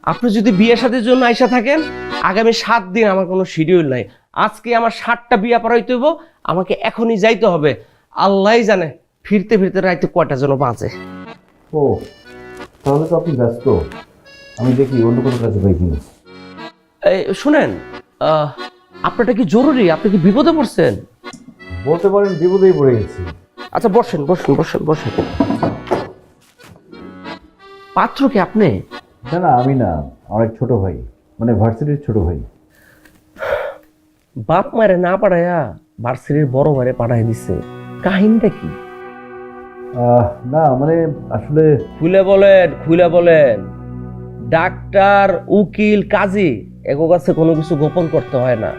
আপনি যদি বিয়ে শাদীর জন্য আইসা থাকেন, আগামী 7 দিন আমার কোনো শিডিউল নাই। আজকে আমার 7টা বিয়া পড়াইতে হইব, আমাকে এখনই যাইতে হবে। আল্লাহই জানে ফিরতে ফিরতে রাইতে কয়টা যেন বাঁচে। ও তাহলে তো আপনি ব্যস্ত, আমি দেখি অন্য কোনো কাজে পাই কিনা। এই শুনেন, আপনারটা কি জরুরি? আপনি কি বিপদে পড়ছেন? বলতে পারেন বিপদেই পড়ে গেছি। আচ্ছা বসেন বসেন বসেন বসেন। পাত্র কি আপনি? না না, আমি না, আমার এক ছোট ভাই, মানে ভার্সিটির ছোট ভাই। বাপ মারে না পাঠাইয়া ভার্সিটির বড় ভাইরে পাঠাই দিছে, কাহিনীটা কি? না মানে আসলে খুলে বলেন, খুলে বলেন। ডাক্তার, উকিল, কাজী এগো কাছে কোনো কিছু গোপন করতে হয় না।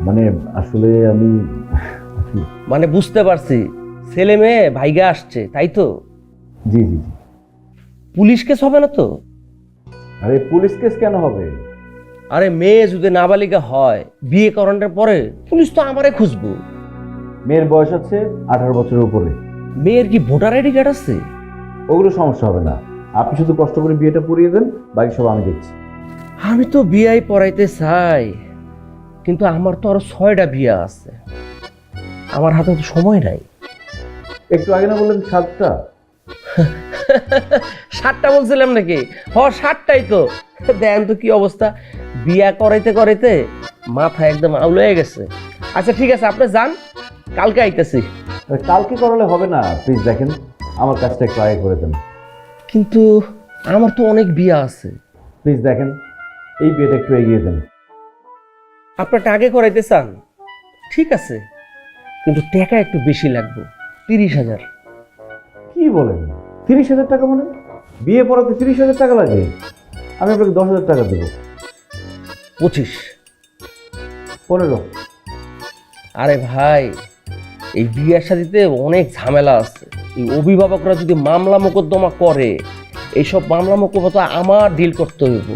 মানে আসলে আমি মানে বুঝতে পারছি, ছেলে মেয়ে ভাইগা আসছে, তাই তো? জি জি জি। পুলিশ কেস হবে না তো? আরে পুলিশ কেস কেন হবে? আরে মেয়ে যদি নাবালিকা হয়, বিয়ে করানোর পরে পুলিশ তো আমারে খুঁজবো। মেয়ের বয়স আছে 18 বছরের উপরে। মেয়ের কি ভোটার আইডি কার্ড আছে? ওগুলো সমস্যা হবে না, আপনি শুধু কষ্ট করে বিয়েটা পড়িয়ে দেন, বাকি সব আমি দেখছি। আমি তো বিয়াই পড়াইতে চাই, কিন্তু আমার তো আরো 6টা বিয়া আছে, আমার হাতে তো সময় নাই। একটু আগে না বললেন 7টা? 7টা বলছিলাম নাকি? 7টাই তো। দেখেন তো কি অবস্থা, বিয়া করাইতে করাইতে মাথা একদম আউল হয়ে গেছে। আচ্ছা ঠিক আছে, আপনি যান, কালকে আইতেছি। কালকে করালে হবে না, প্লিজ দেখেন আমার কাজটা একটু আগে করে দেন। কিন্তু আমার তো অনেক বিয়া আছে। প্লিজ দেখেন এই বিয়েটা একটু এগিয়ে দেন। আপনারটা আগে করাইতে চান? ঠিক আছে, কিন্তু টাকা একটু বেশি লাগবে, 30,000। কি বলেন, 30,000 টাকা? মানে বিয়ে পড়াতে 30,000 টাকা লাগে? আমি আপনাকে 10,000 টাকা দেবো। 25। 15। আরে ভাই, এই বিয়ের শাদীতে অনেক ঝামেলা আছে। এই অভিভাবকরা যদি মামলা মোকদ্দমা করে, এইসব মামলা মোকদ্দমা আমার ডিল করতে হইব।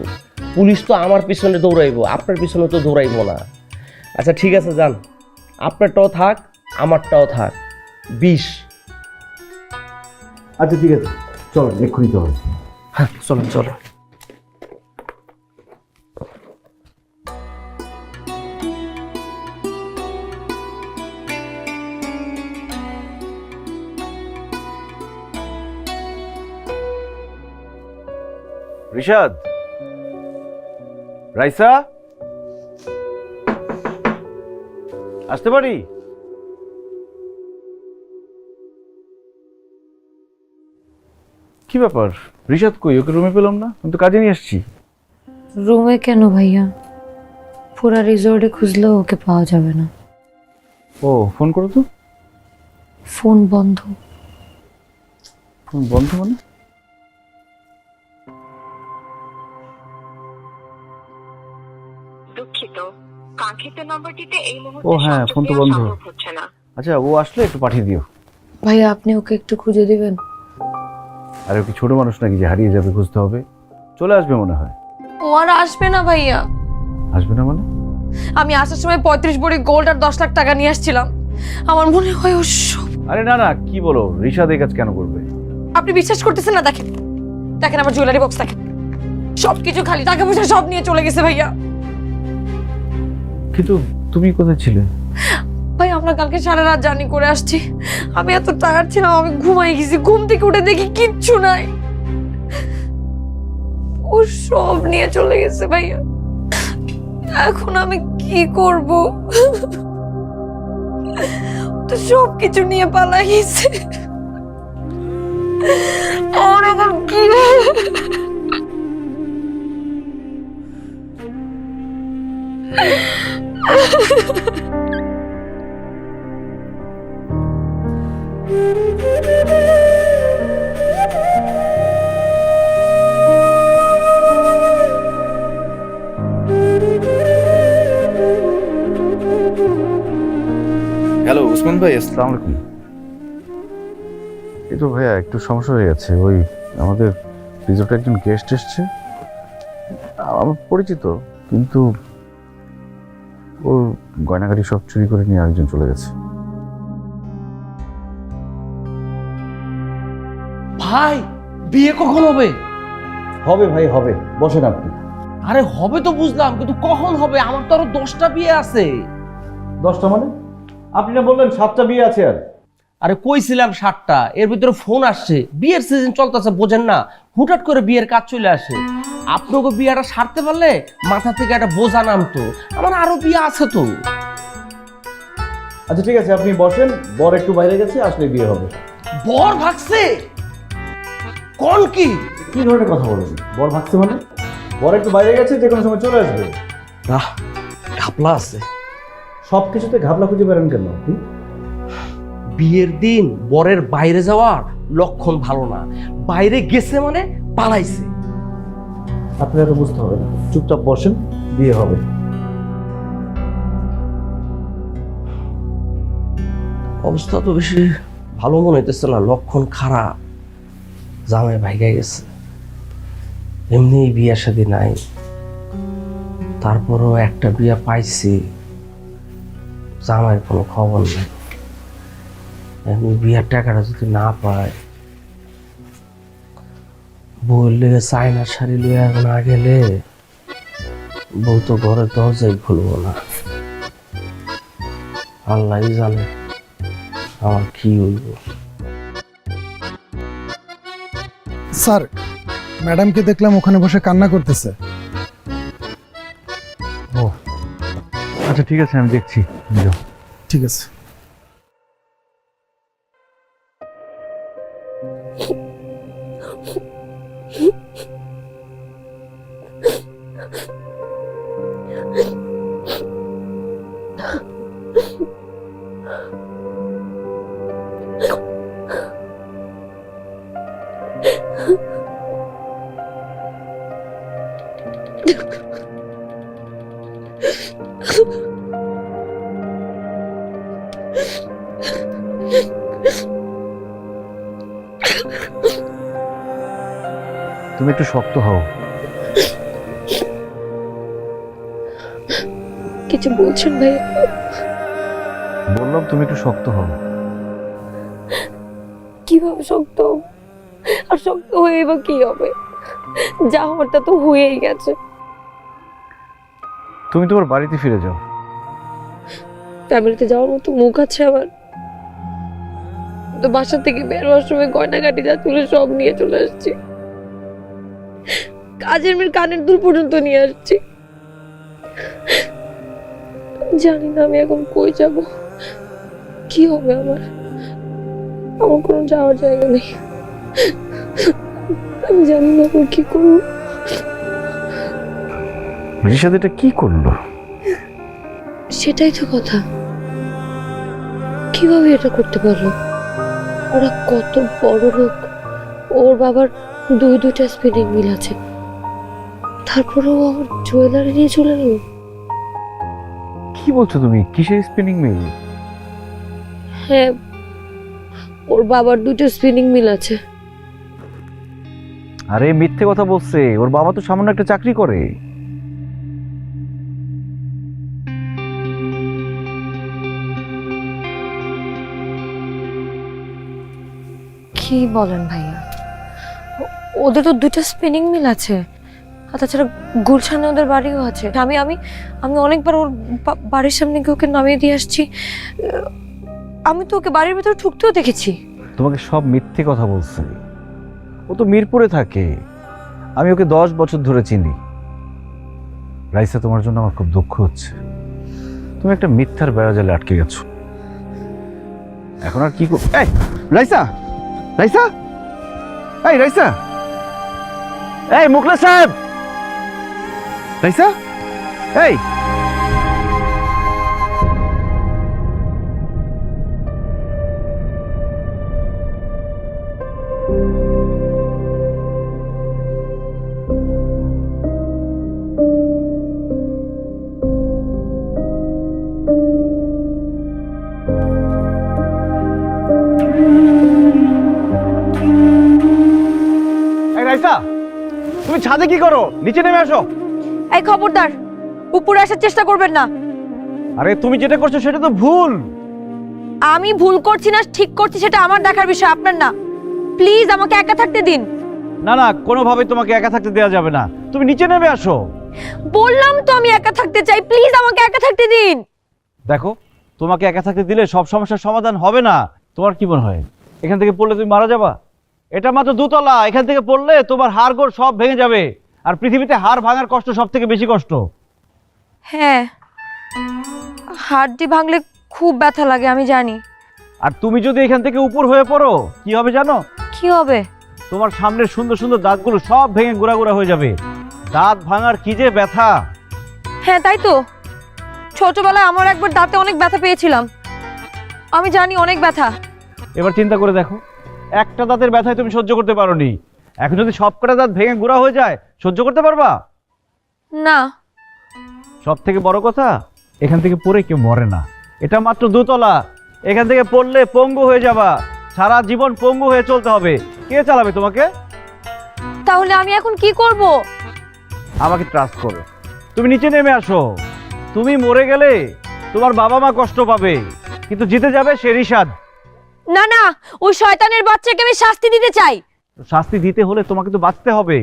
পুলিশ তো আমার পিছনে দৌড়াইব, আপনার পিছনে তো দৌড়াইব না। আচ্ছা ঠিক আছে, যান, আপনারটাও থাক, আমারটাও থাক। 20। আচ্ছা ঠিক আছে, চলেন এক্ষুনি চলেন। হ্যাঁ চলো চলো। রিশাদ, রাইসা, আসতে পারি? কি ব্যাপার, রিশাদ কই? ওকে রুমে পেলাম না, আমি তো কাজে নিয়ে আসছি। রুমে কেন ভাইয়া? পুরা রিসোর্টে খুঁজলেও ওকে পাওয়া যাবে না। ও ফোন করো তো। ফোন বন্ধ। ফোন বন্ধ মানে? দুঃখিত, কাঙ্ক্ষিত নম্বরটিতে এই মুহূর্তে ও হ্যাঁ, ফোন তো বন্ধ। সম্ভব হচ্ছে না। আচ্ছা ও আসলে একটু পাঠিয়ে দিও। ভাইয়া আপনি ওকে একটু খুঁজে দিবেন? আরে ও কি ছোট মানুষ নাকি যে হারিয়ে যাবে? খুঁজতে হবে, চলে আসবে মনে হয়। ও আর আসবে না ভাইয়া। আসবে না মানে? আমি আসার সময় 35 ভরি গোল্ড আর 10 লাখ টাকা নিয়ে আসছিলাম। আমার মনে হয় ও সব। আরে না না, কি বলো, রিশাদ এই কাজ কেন করবে? আপনি বিশ্বাস করতেছেন না? দেখেন দেখেন আমার জুয়েলারি বক্স, দেখেন সবকিছু খালি, টাকা পয়সা সব নিয়ে চলে গেছে ভাইয়া। কিন্তু তুমি কোথায় ছিলে? ভাই আমরা কালকে সারা রাত জার্নি করে আসছি, আমি এত টায়ার্ড ছিলাম, আমি ঘুমাই গেছি। ঘুম থেকে উঠে দেখি কিচ্ছু নাই, ও সব নিয়ে চলে গেছে ভাইয়া। এখন আমি কি করব? তো সব কিছু নিয়ে পালাই গেছে, আর এখন কি? হ্যালো উসমান ভাই, আসসালামু আলাইকুম। এই তো ভাইয়া একটু সমস্যা হয়ে গেছে, ওই আমাদের রিসোর্টে একজন গেস্ট এসছে, আমার পরিচিত, কিন্তু ওর গয়নাগাড়ি সব চুরি করে নিয়ে আরেকজন চলে গেছে। ভাই বিয়ে কখন হবে? হবে ভাই হবে, বসেন আপনি। আরে হবে তো বুঝলাম, কিন্তু কখন হবে? আমার তো আরো 10টা বিয়ে আছে। 10টা মানে? আপনি না বললেন 7টা বিয়ে আছে আর? আরে কইছিলাম 7টা, এর ভিতরে ফোন আসছে, বিয়ের সিজন চলতেছে, বোঝেন না? হুটহাট করে বিয়ের কাজ চলে আসে। আপনাকে বিয়েটা সারতে পারলে মাথা থেকে একটা বোঝা নামতো। আমার আরো বিয়ে আছে তো। আচ্ছা ঠিক আছে, আপনি বসেন, বর একটু বাইরে গেছে, আসলে বিয়ে হবে। বর ভাগছে? কোন কি? কি ধরনের কথা বলেন? বর ভাগছে মানে? বর একটু বাইরে গেছে, যে কোনো সময় চলে আসবে। না, ঘাপলা আছে। সব কিছুতে ঘাবলা খুঁজে বেড়ান কেন আপনি? বিয়ের দিন বরের বাইরে যাওয়ার লক্ষণ ভালো না। বাইরে গেছে মানে পালাইছে। আপনি এত বুঝতে হবে না, চুপচাপ বসেন, বিয়ে হবে। অবস্থা তো বেশি ভালো মনে হইতেছে না, লক্ষণ খারাপ। জামাই ভাইগা গেছে, এমনি বিয়ের সাথে নাই, তারপরও একটা বিয়ে পাইছি, জামাইয়ের কোনো খবর নাই। এমনি বিয়ের টাকাটা যদি না পায়, বউয়ের লেগে চায়নার শাড়ি লইয়া না গেলে বউ তো ঘরের দরজাই খুলবো না। আল্লাহই জানে আমার কি হইব। স্যার, ম্যাডামকে দেখলাম ওখানে বসে কান্না করতেছে। ও আচ্ছা ঠিক আছে, আমি দেখছি। যাও। ঠিক আছে। তুমি একটু শক্ত হও। কিছু বলছেন ভাই? বললাম তুমি একটু শক্ত হও। কিভাবে শক্ত হব? আর শক্ত হয়ে বা কি হবে? যা হওয়ার তা তো হয়েই গেছে। তুমি তোমার বাড়িতে ফিরে যাও। ফ্যামিলিতে যাওয়ার মতো মুখ আছে আমার? তো বাসা থেকে বের হওয়ার সময় গয়নাগাটি যা তুলে সব নিয়ে চলে আসছি, কাজের মেয়ের কানের দুল পর্যন্ত নিয়ে আসছি। জানি না আমি এখন কই যাব, কি হবে আমার। আমার কোনো যাওয়ার জায়গা নেই, আমি জানি না এখন কি করবো। রিশাদ এটা কি করলো? সেটাই তো কথা, কিভাবে এটা করতে পারলো? ওরা কত বড় লোক, ওর বাবার দুইটা স্পিনিং মিল আছে, তারপরেও আমার জুয়েলারি নিয়ে চলে গেল। কি বলছো তুমি? কিসের স্পিনিং মিল? হ্যাঁ, ওর বাবার 2টা স্পিনিং মিল আছে। আরে মিথ্যে কথা বলছে, ওর বাবা তো সামান্য একটা চাকরি করে। কি বলেন ভাইয়া? ওদের তো 2টা স্পিনিং মিল আছে, আর তাছাড়া গুলশানে ওদের বাড়িও আছে। আমি আমি আমি অনেকবার ওর বাড়ির সামনে গিয়ে ওকে নামিয়ে দিয়ে আসছি। আমি তো ওকে বাড়ির ভেতরে ঢুকতেও দেখেছি। তোমাকে সব মিথ্যে কথা বলছে। ও তো মিরপুরে থাকে, আমি ওকে 10 বছর ধরে চিনি। রাইসা, তোমার জন্য আমার খুব দুঃখ হচ্ছে। তুমি একটা মিথ্যার বেড়াজালে আটকে গেছো। এখন আর কি এই রাইসা, রাইসা, এই রাইসা, এই মুখলেস সাহেব, রাইসা, এই রাইসা, তুমি ছাদে কি করো? নিচে নেমে আসো। এই খবরদার, উপরে আসার চেষ্টা করবেন না। আরে তুমি যেটা করছো সেটা তো ভুল। আমি ভুল করছি না ঠিক করছি সেটা আমার দেখার বিষয়, আপনার না। প্লিজ আমাকে একা থাকতে দিন। না না, কোনোভাবেই তোমাকে একা থাকতে দেওয়া যাবে না, তুমি নিচে নেমে আসো। বললাম তো আমি একা থাকতে চাই, প্লিজ আমাকে একা থাকতে দিন। দেখো, তোমাকে একা থাকতে দিলে সব সমস্যার সমাধান হবে না। তোমার কি মনে হয় এখান থেকে পড়লে তুমি মারা যাবা? এটা মাত্র 2 তলা, এখান থেকে পড়লে তোমার হাড় গোড় সব ভেঙে যাবে। আর পৃথিবীতে হাড় ভাঙার কষ্ট সব থেকে বেশি কষ্ট। হ্যাঁ, হাড়টি ভাঙলে খুব ব্যথা লাগে আমি জানি। আর তুমি যদি এখান থেকে উপর হয়ে পড়ো, কি হবে জানো? কি হবে? তোমার সামনের সুন্দর সুন্দর দাঁতগুলো সব ভেঙে গুঁড়া গুঁড়া হয়ে যাবে। দাঁত ভাঙার কি যে ব্যথা! হ্যাঁ তাই তো, ছোটবেলায় আমার একবার দাঁতে অনেক ব্যথা পেয়েছিলাম, আমি জানি অনেক ব্যথা। এবার চিন্তা করে দেখো, একটা দাঁতের ব্যথায় তুমি সহ্য করতে পারোনি, এখন যদি সবকটা দাঁত ভেঙে গুঁড়া হয়ে যায়, সহ্য করতে পারবা? না। সব থেকে বড় কথা, এখান থেকে পড়ে কেউ মরে না। এটা মাত্র 2 তলা, এখান থেকে পড়লে পঙ্গু হয়ে যাবা। সারা জীবন পঙ্গু হয়ে চলতে হবে। কে চালাবে তোমাকে? তাহলে আমি এখন কি করব? আমাকে ট্রাস্ট করো, তুমি নিচে নেমে আসো। তুমি মরে গেলে তোমার বাবা মা কষ্ট পাবে, কিন্তু জিতে যাবে সে রিশাদ। না না, ওই শয়তানের বাচ্চাকে আমি শাস্তি দিতে চাই। শাস্তি দিতে হলে তোমাকে তো বাঁচতে হবে।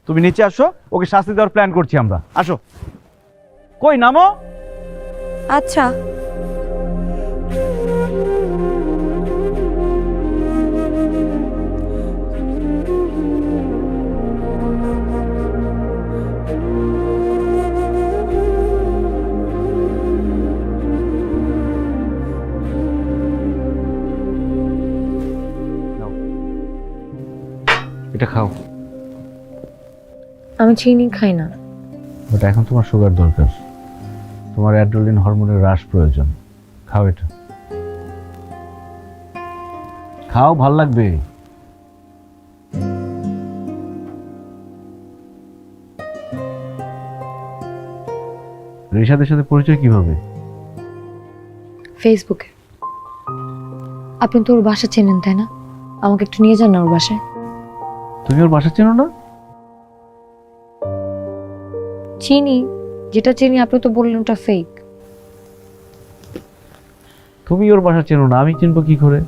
তুমি নিচে আসো, ওকে শাস্তি দেওয়ার প্ল্যান করছি আমরা। আসো। কই নামো। আচ্ছা। এটা খাও। আমি চিনি খাই না। ওটা এখন তোমার সুগার দরকার, তোমার অ্যাড্রিনালিন হরমোনের হ্রাস প্রয়োজন। খাও এটা, খাও, ভাল লাগবে। রিশাদের সাথে পরিচয় কিভাবে? ফেসবুকে। আপনি তো ওর বাসা চেনেন তাই না? আমাকে একটু নিয়ে যান না ওর বাসায়। তুমি ওর বাসা চেনো না? চিনি, যেটা চিনি আপনি তো বললেন ওটা ফেক। তুমি ওর বাসা চেনো না, আমি চিনবো কি করে?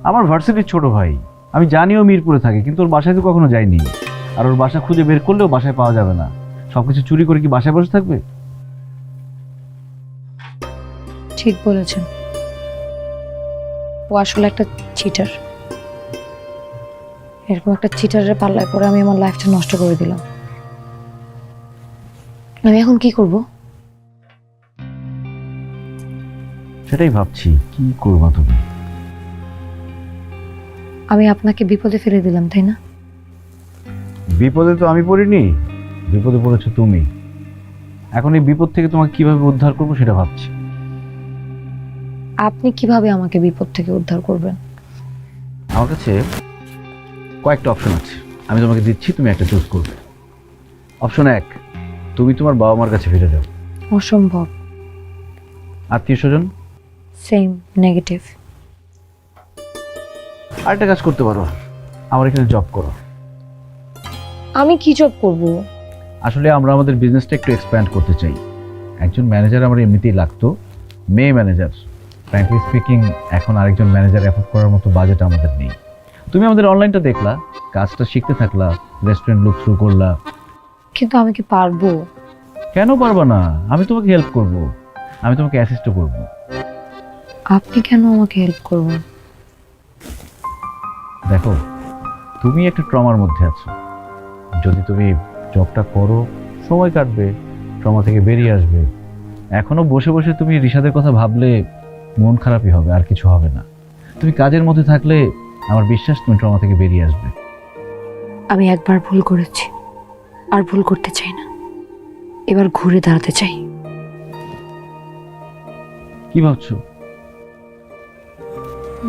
আমার ভার্সিটির ছোট ভাই, আমি জানিও মিরপুরে থাকে, কিন্তু ওর বাসায় তো কখনো যাইনি। আর ওর বাসা খুঁজে বের করলেও বাসায় পাওয়া যাবে না। সবকিছু চুরি করে কি বাসায় বসে থাকবে? ঠিক বলেছেন, ও আসলে একটা চিটার। এরকম একটা চিটারের পাল্লায় পরে আমি আমার লাইফটা নষ্ট করে দিলাম। আমি এখন কি করব? সেটাই ভাবছি, কি করবা তুমি? আমি আপনাকে বিপদে ফেলে দিলাম তাই না? বিপদে তো আমি পড়িনি, বিপদে পড়েছো তুমি। এখন এই বিপদ থেকে তোমাকে কিভাবে উদ্ধার করবো সেটা ভাবছি। আপনি কিভাবে আমাকে বিপদ থেকে উদ্ধার করবেন? আমার কাছে কয়েকটা অপশন আছে, আমি তোমাকে দিচ্ছি, তুমি একটা চুজ করবে। অপশন 1, তুমি তোমার বাবা মার কাছে ফিরে যাও। অসম্ভব। আত্মীয় স্বজন? Same, negative. আরেকটা কাজ করতে পারো, আমার এখানে জব করো। আমি কি জব করব? আসলে আমরা আমাদের বিজনেসটা একটু এক্সপ্যান্ড করতে চাই। একজন ম্যানেজার আমার এমনিতেই লাগতো, মেয়ে ম্যানেজার। ফ্র্যাঙ্কলি স্পিকিং, এখন আরেকজন ম্যানেজার অ্যাফোর্ড করার মতো বাজেট আমাদের নেই। তুমি আমাদের অনলাইনটা দেখলা, কাজটা শিখতে থাকলা, রেস্টুরেন্ট লুক শুরু করলা। কিন্তু আমি কি পারবো? কেন পারবা না? আমি তোমাকে হেল্প করব, আমি তোমাকে অ্যাসিস্টও করব। আপনি কেন আমাকে হেল্প করবেন? দেখো, তুমি একটা ট্রমার মধ্যে আছো। যদি তুমি জবটা করো, সময় কাটবে, ট্রমা থেকে বেরিয়ে আসবে। এখনো বসে বসে তুমি রিশাদের কথা ভাবলে মন খারাপই হবে, আর কিছু হবে না। তুমি কাজের মধ্যে থাকলে আমার বিশ্বাস তুমি ট্রমা থেকে বেরিয়ে আসবে। আমি একবার ভুল করেছি, আর ভুল করতে চাই না। এবার ঘুরে দাঁড়াতে চাই। কি ভাবছো?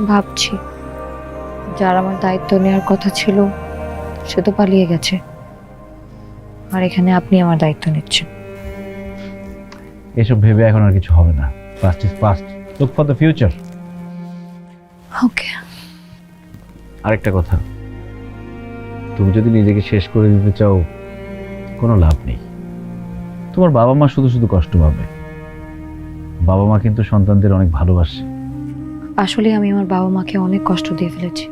ভাবছি, যার আমার দায়িত্ব নেওয়ার কথা ছিল সে তো পালিয়ে গেছে, আর এখানে আপনি আমার দায়িত্ব নিচ্ছেন। এসব ভেবে এখন আর কিছু হবে না। Past is past, look for the future. Okay. আরেকটা কথা, তুমি যদি নিজেকে শেষ করে দিতে চাও, কোনো লাভ নেই। তোমার বাবা মা শুধু শুধু কষ্ট পাবে। বাবা মা কিন্তু সন্তানদের অনেক ভালোবাসে। আসলে আমি আমার বাবা মাকে অনেক কষ্ট দিয়ে ফেলেছি।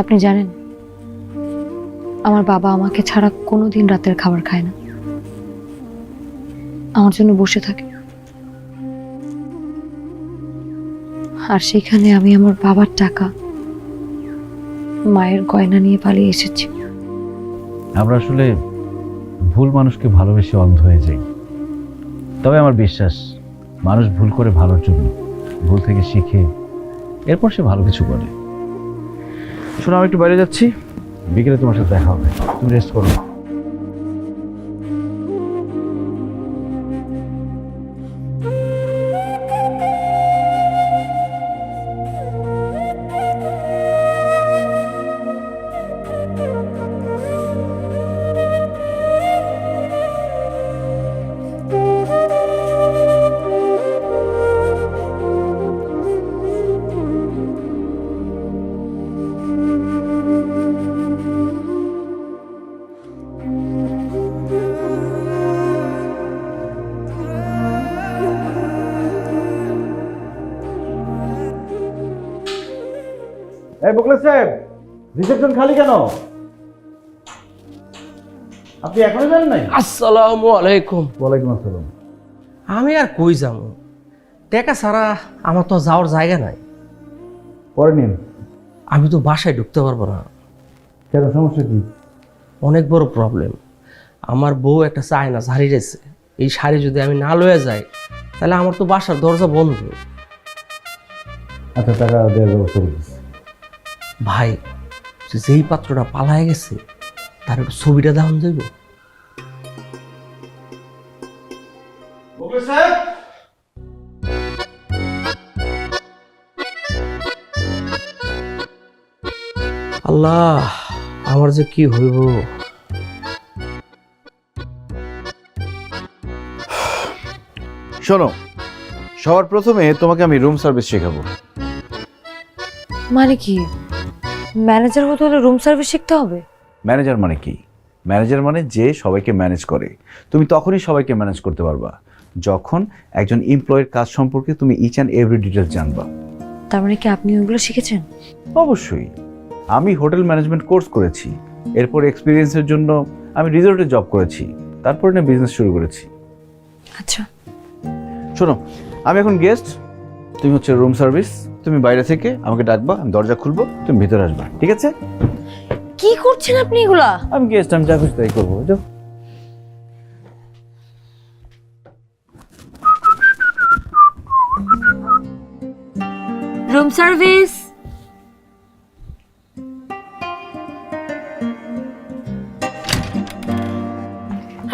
আপনি জানেন আমার বাবা আমাকে ছাড়া কোনোদিন রাতের খাবার খায় না, আমার জন্য বসে থাকে। আর সেখানে আমি আমার বাবার টাকা, মায়ের গয়না নিয়ে পালিয়ে এসেছি। আমরা আসলে ভুল মানুষকে ভালোবেসে অন্ধ হয়ে যাই। তবে আমার বিশ্বাস মানুষ ভুল করে ভালোর জন্য, ভুল থেকে শিখে এরপর সে ভালো কিছু করে। শোনো, আমি একটু বাইরে যাচ্ছি, বিকেলে তোমার সাথে দেখা হবে। তুমি রেস্ট করো। এই বকলে সাহেব, রিসেপশন খালি কেন? আপনি এখনো জানেন নাই? আসসালামু আলাইকুম। ওয়ালাইকুম আসসালাম। আমি আর কই যাবো, টাকা ছাড়া আমার তো যাওয়ার জায়গা নাই। পরে নিন। আমি তো বাসায় ঢুকতে পারবো না। কেন, সমস্যা কি? অনেক বড় প্রবলেম। আমার বউ একটা চায়না শাড়ি রয়েছে, এই শাড়ি যদি আমি না লয়ে যাই তাহলে আমার তো বাসার দরজা বন্ধ। আচ্ছা, টাকা দেওয়ার ব্যবস্থা করতেছি। ভাই, যেই পাত্রটা পালায় গেছে তার একটু ছবিটা দেওয়া যাইব? আল্লাহ, আমার যে কি হইব। শোনো, সবার প্রথমে তোমাকে আমি রুম সার্ভিস শেখাবো। মানে কি, ম্যানেজার হতে হলে রুম সার্ভিস শিখতে হবে? ম্যানেজার মানে কি? ম্যানেজার মানে যে সবাইকে ম্যানেজ করে। তুমি তখনই সবাইকে ম্যানেজ করতে পারবা যখন একজন এমপ্লয়ের কাজ সম্পর্কে তুমি ইচ অ্যান্ড এভরি ডিটেলস জানবা। তার মানে কি আপনি ওগুলো শিখেছেন? অবশ্যই। আমি হোটেল ম্যানেজমেন্ট কোর্স করেছি, এরপর এক্সপিরিয়েন্সের জন্য আমি রিসোর্টে জব করেছি, তারপরে না বিজনেস শুরু করেছি। আচ্ছা, শোনো, আমি এখন গেস্ট, তুমি হচ্ছে রুম সার্ভিস। তুমি বাইরে থেকে আমাকে ডাকবা, আমি দরজা খুলবো, তুমি ভিতরে আসবা, ঠিক আছে? কি করছেন আপনি এগুলা? আমি গেস্ট, আমি যা খুশি তাই করবো। যাও। Room service.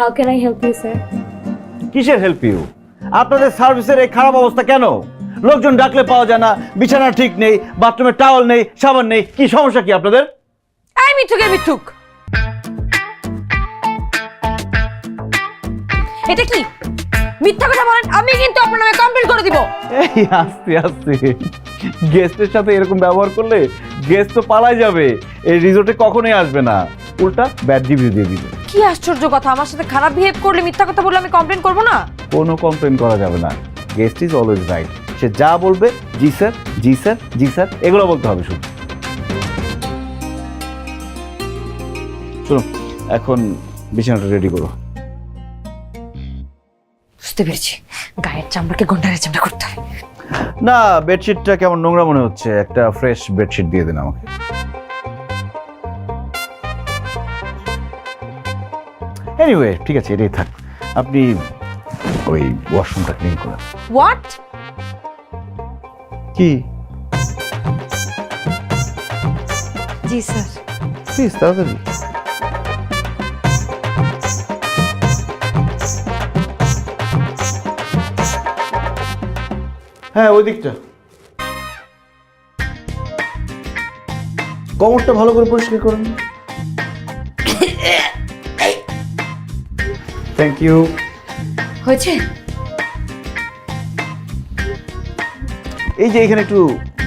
How can I help you, sir? কিসের হেল্প ইউ? আপনাদের সার্ভিসের এই খারাপ অবস্থা কেন? লোকজন ডাকলে পাওয়া যায় না, বিছানা ঠিক নেই, বাথরুমে টাওয়াল নেই, সাবান নেই। কি সমস্যা কি আপনাদের? এই মিথ্যুক। এটা কি মিথ্যা কথা বলেন? আমি কিন্তু আপনার নামে কমপ্লেইন করে দিব। এই আস্তে আস্তে, গেস্টের সাথে এরকম ব্যবহার করলে গেস্ট তো পালাই যাবে, এই রিসোর্টে কখনোই আসবে না, উল্টা ব্যাড রিভিউ দিয়ে দিবে। কি আশ্চর্য কথা, আমার সাথে খারাপ বিহেভ করলে, মিথ্যা কথা বললে আমি কমপ্লেইন করব না? কোনো কমপ্লেন করা যাবে না। Guest is always right. সে যা বলবে জি স্যার, জি স্যার, জি স্যার এগুলো বলতে হবে শুধু। শোনো, এখন বিছানাটা রেডি করো। বুঝতে পেরেছি, গায়ের চামড়াকে গন্ডারের চামড়া করতে হবে। না, বেডশিটটা কেমন নোংরা মনে হচ্ছে, একটা ফ্রেশ বেডশিট দিয়ে দেন আমাকে। এনিওয়ে, ঠিক আছে, এটাই থাক। আপনি ওই ওয়াশরুমটা ক্লিন করেন। হোয়াট? কি? জি স্যার। প্লিজ তাড়াতাড়ি। হ্যাঁ, ওই দিকটা। কোমরটা ভালো করে পরিষ্কার করুন। Thank you. হয়েছে? এই যে এখানে একটু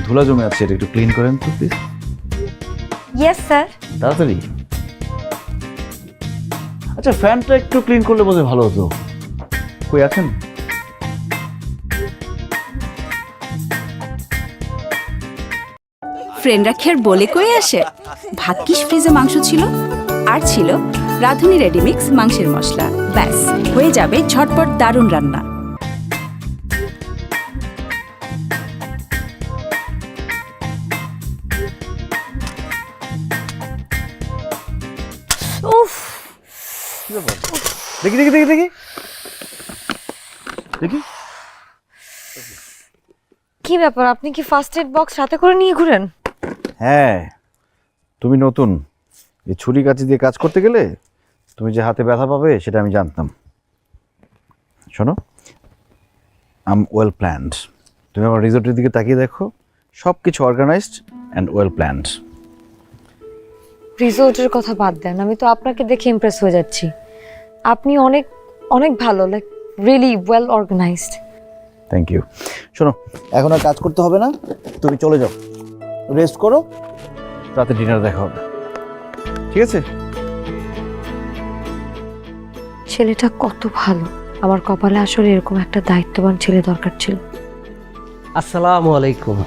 ধুলা জমে আছে, এটা একটু ক্লিন করেন তো প্লিজ। Yes sir. তাড়াতাড়ি। আচ্ছা, ফ্যানটা একটু ক্লিন করলে বোধহয় ভালো হতো। কই আছেন? ফ্রেন্ডরা কি আর বলে কয়ে আসে? ভাগ্যিস ফ্রিজে মাংস ছিল, আর ছিল রাঁধুনি রেডিমিক্স মাংসের মশলা। ব্যাস হয়ে যাবে ঝটপট দারুণ রান্না। উফ, দেখি দেখি দেখি দেখি দেখি। কি ব্যাপার, আপনি কি ফার্স্ট এড বক্স সাথে করে নিয়ে ঘুরেন? হ্যাঁ, তুমি নতুন, এই ছুরি কাঁচি দিয়ে কাজ করতে গেলে তুমি যে হাতে ব্যথা পাবে সেটা আমি জানতাম। শোনো, আম ওয়েল প্ল্যান্ড। তুমি আমার রিসোর্টের দিকে তাকিয়ে দেখো, সব কিছু অর্গানাইজড অ্যান্ড ওয়েল প্ল্যান্ড। রিসোর্টের কথা বাদ দেন, আমি তো আপনাকে দেখে ইমপ্রেস হয়ে যাচ্ছি। আপনি অনেক অনেক ভালো, like really well organised. Thank you. শোনো, এখন আর কাজ করতে হবে না, তুমি চলে যাও, রেস্ট করো, রাতে ডিনার দেখা হবে, ঠিক আছে? ছেলেটা কত ভালো, আমার কপালে আসলে এরকম একটা দায়িত্ববান ছেলে দরকার ছিল। আসসালামু আলাইকুম।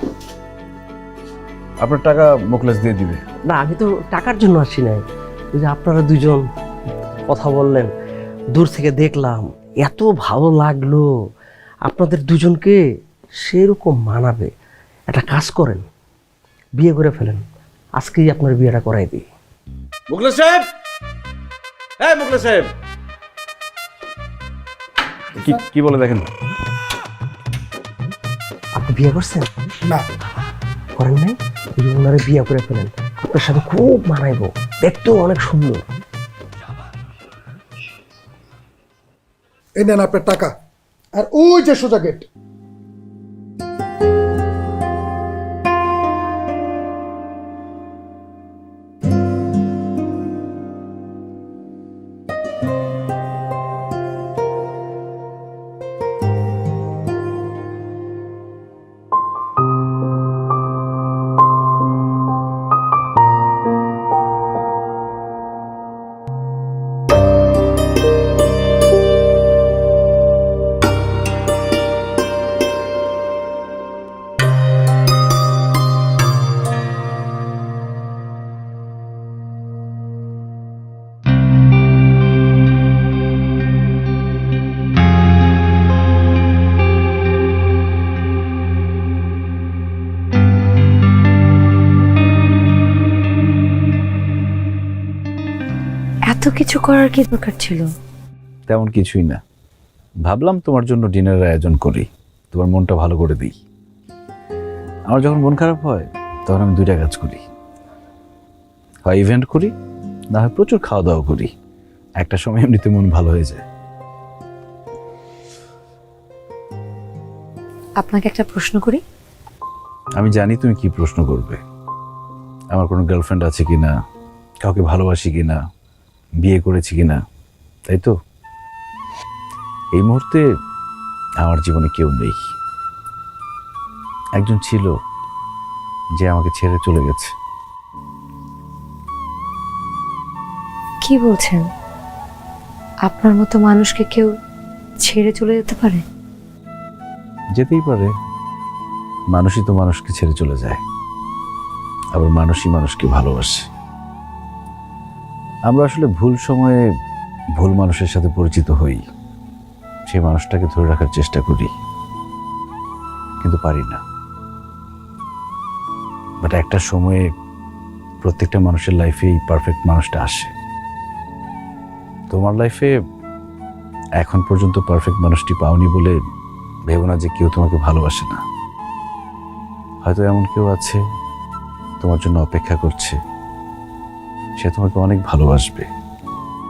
আপনার টাকা মোকলেস দিয়ে দিবে। না, আমি তো টাকার জন্য আসি নাই। ওই যে আপনারা দুজন কথা বললেন, দূর থেকে দেখলাম, এত ভালো লাগলো। আপনাদের দুজনকে সেরকম মানাবে। একটা কাজ করেন, বিয়ে করে ফেলেন। আজকেই আপনার বিয়েটা করাই দিই। মুখলেস সাহেব, হ্যাঁ মুখলেস সাহেব, কি বলে দেখেন। আপনি বিয়ে করছেন? না। করেন নাই? এই যে ওনারে বিয়ে করে ফেলেন, আপনার সাথে খুব মানাইবো, দেখতেও অনেক সুন্দর। এই নেন আপনার টাকা, আর ওই যে সোজা গেট। এত কিছু করার কি দরকার ছিল? তেমন কিছুই না, ভাবলাম তোমার জন্য ডিনারের আয়োজন করি, তোমার মনটা ভালো করে দিই। আমার যখন মন খারাপ হয় তখন আমি দুইটা কাজ করি, হয় ইভেন্ট করি, না হয় প্রচুর খাওয়া দাওয়া করি। একটা সময় এমনিতে মন ভালো হয়ে যায়। আপনাকে একটা প্রশ্ন করি। আমি জানি তুমি কি প্রশ্ন করবে, আমার কোনো গার্লফ্রেন্ড আছে কিনা, কাউকে ভালোবাসি কিনা, বিয়ে করেছি কিনা, তাই তো? এই মুহূর্তে আমার জীবনে কেউ নেই। একজন ছিল যে আমাকে ছেড়ে চলে গেছে। কি বলছেন? আপনার মতো মানুষকে কেউ ছেড়ে চলে যেতে পারে? যেতেই পারে, মানুষই তো মানুষকে ছেড়ে চলে যায়, আবার মানুষই মানুষকে ভালোবাসে। আমরা আসলে ভুল সময়ে ভুল মানুষের সাথে পরিচিত হই, সেই মানুষটাকে ধরে রাখার চেষ্টা করি, কিন্তু পারি না। বাট একটা সময়ে প্রত্যেকটা মানুষের লাইফে এই পারফেক্ট মানুষটা আসে। তোমার লাইফে এখন পর্যন্ত পারফেক্ট মানুষটি পাওনি বলে ভেবো না যে কেউ তোমাকে ভালোবাসে না। হয়তো এমন কেউ আছে তোমার জন্য অপেক্ষা করছে, সে তোমাকে অনেক ভালোবাসবে,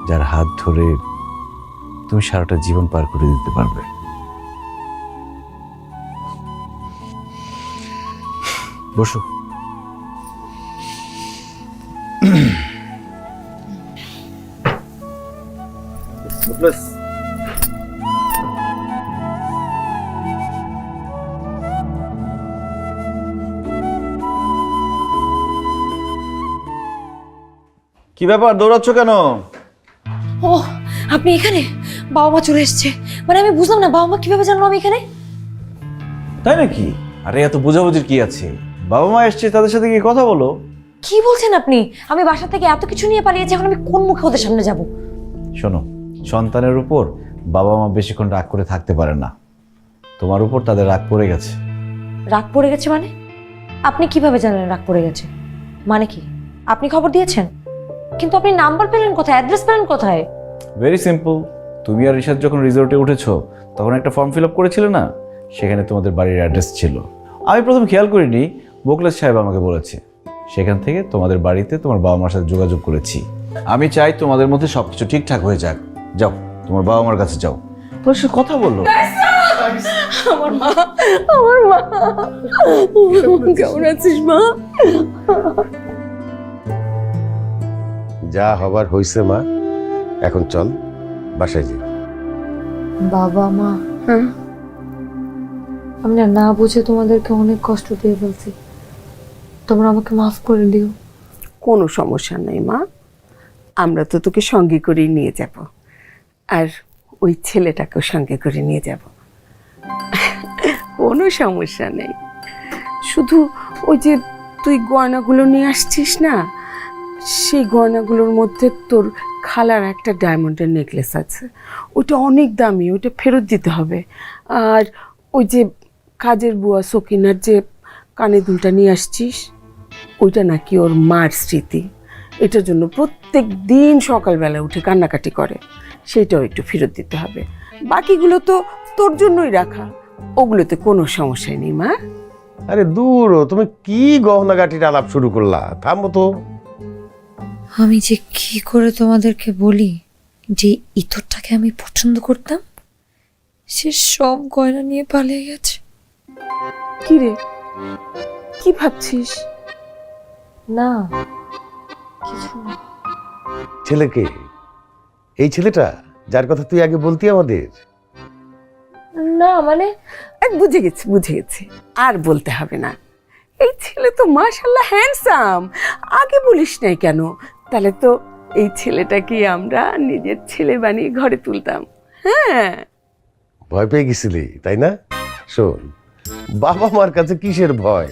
যার হাত ধরে তুমি সারাটা জীবন পার করে দিতে পারবে। বসো। কি ব্যাপার, দৌড়াচ্ছ কেন? ও, আপনি এখানে? বাবা মা চলে এসছে। মানে আমি বুঝলাম না, বাবা মা কিভাবে জানলো আমি এখানে? তাই নাকি? আরে এত বোঝাবুঝির কি আছে, বাবা মা এসছে, তাদের সাথে গিয়ে কথা বলো। কি বলছেন আপনি? আমি বাসা থেকে এত কিছু নিয়ে পালিয়েছি, এখন আমি কোন মুখে ওদের সামনে যাব? শোনো, সন্তানের উপর বাবা মা বেশিক্ষণ রাগ করে থাকতে পারে না। তোমার উপর তাদের রাগ পড়ে গেছে। রাগ পড়ে গেছে মানে? আপনি কিভাবে জানলেন রাগ পড়ে গেছে? মানে কি, আপনি খবর দিয়েছেন? কিন্তু আপনি নাম্বার পেলেন কোথায়, অ্যাড্রেস পেলেন কোথায়? Very simple. তুমি আর রিশাদ যখন রিসোর্টে উঠেছো তখন একটা ফর্ম ফিল আপ করেছিলে না, সেখানে তোমাদের বাড়ির অ্যাড্রেস ছিল। আমি প্রথম খেয়াল করিনি, মোকলেস সাহেব আমাকে বলেছে। সেখান থেকে তোমাদের বাড়িতে তোমার বাবা মার সাথে যোগাযোগ করেছি। আমি চাই তোমাদের মধ্যে সবকিছু ঠিকঠাক হয়ে যাক। যাও, তোমার বাবা মার কাছে যাও, ওর সাথে কথা বলো। আমার মা, আমার মা, কেমন আছিস মা? যা হবার হইছে মা, এখন চল বাসায় যাই। বাবা মা, আমি না বুঝে তোমাদেরকে অনেক কষ্ট দিয়ে ফেলছি, তোমরা আমাকে মাফ করে দিও। কোনো সমস্যা নেই মা, আমরা তো তোকে সঙ্গে করে নিয়ে যাব, আর ওই ছেলেটাকেও সঙ্গে করে নিয়ে যাব। কোনো সমস্যা নেই, শুধু ওই যে তুই গয়নাগুলো নিয়ে আসছিস না, সেই গয়নাগুলোর মধ্যে তোর খালার একটা ডায়মন্ডের নেকলেস আছে, ওটা অনেক দামি, ওটা ফেরত দিতে হবে। আর ওই যে কাজের বুয়া সকিনার যে কানে দুলটা নিয়ে আসছিস, ওইটা নাকি ওর মার স্মৃতি, এটার জন্য প্রত্যেক দিন সকালবেলা উঠে কান্নাকাটি করে, সেটাও একটু ফেরত দিতে হবে। বাকিগুলো তো তোর জন্যই রাখা, ওগুলোতে কোনো সমস্যা নেই মা। আরে দূর, তুমি কি গহনাগাটির আলাপ শুরু করলা? থামো তো। আমি যে কি করে তোমাদেরকে বলি যে ইতরটাকে আমি পছন্দ করতাম, সে সব গয়না নিয়ে পালিয়ে গেছে। কি রে, কি ভাবছিস? না কিছু না। ছেলেকে, এই ছেলেটা যার কথা তুই আগে বলতি আমাদের? না মানে বুঝে গেছি, বুঝে গেছি, আর বলতে হবে না। এই ছেলে তো মাশাআল্লাহ হ্যান্ডসাম, আগে বলিস নাই কেন? তাহলে তো এই ছেলেটাকে আমরা নিজের ছেলে বানিয়ে ঘরে তুলতাম। হ্যাঁ, ভয় পেয়ে গেছিলি তাই না? শোন, বাবা মার কাছে কিসের ভয়?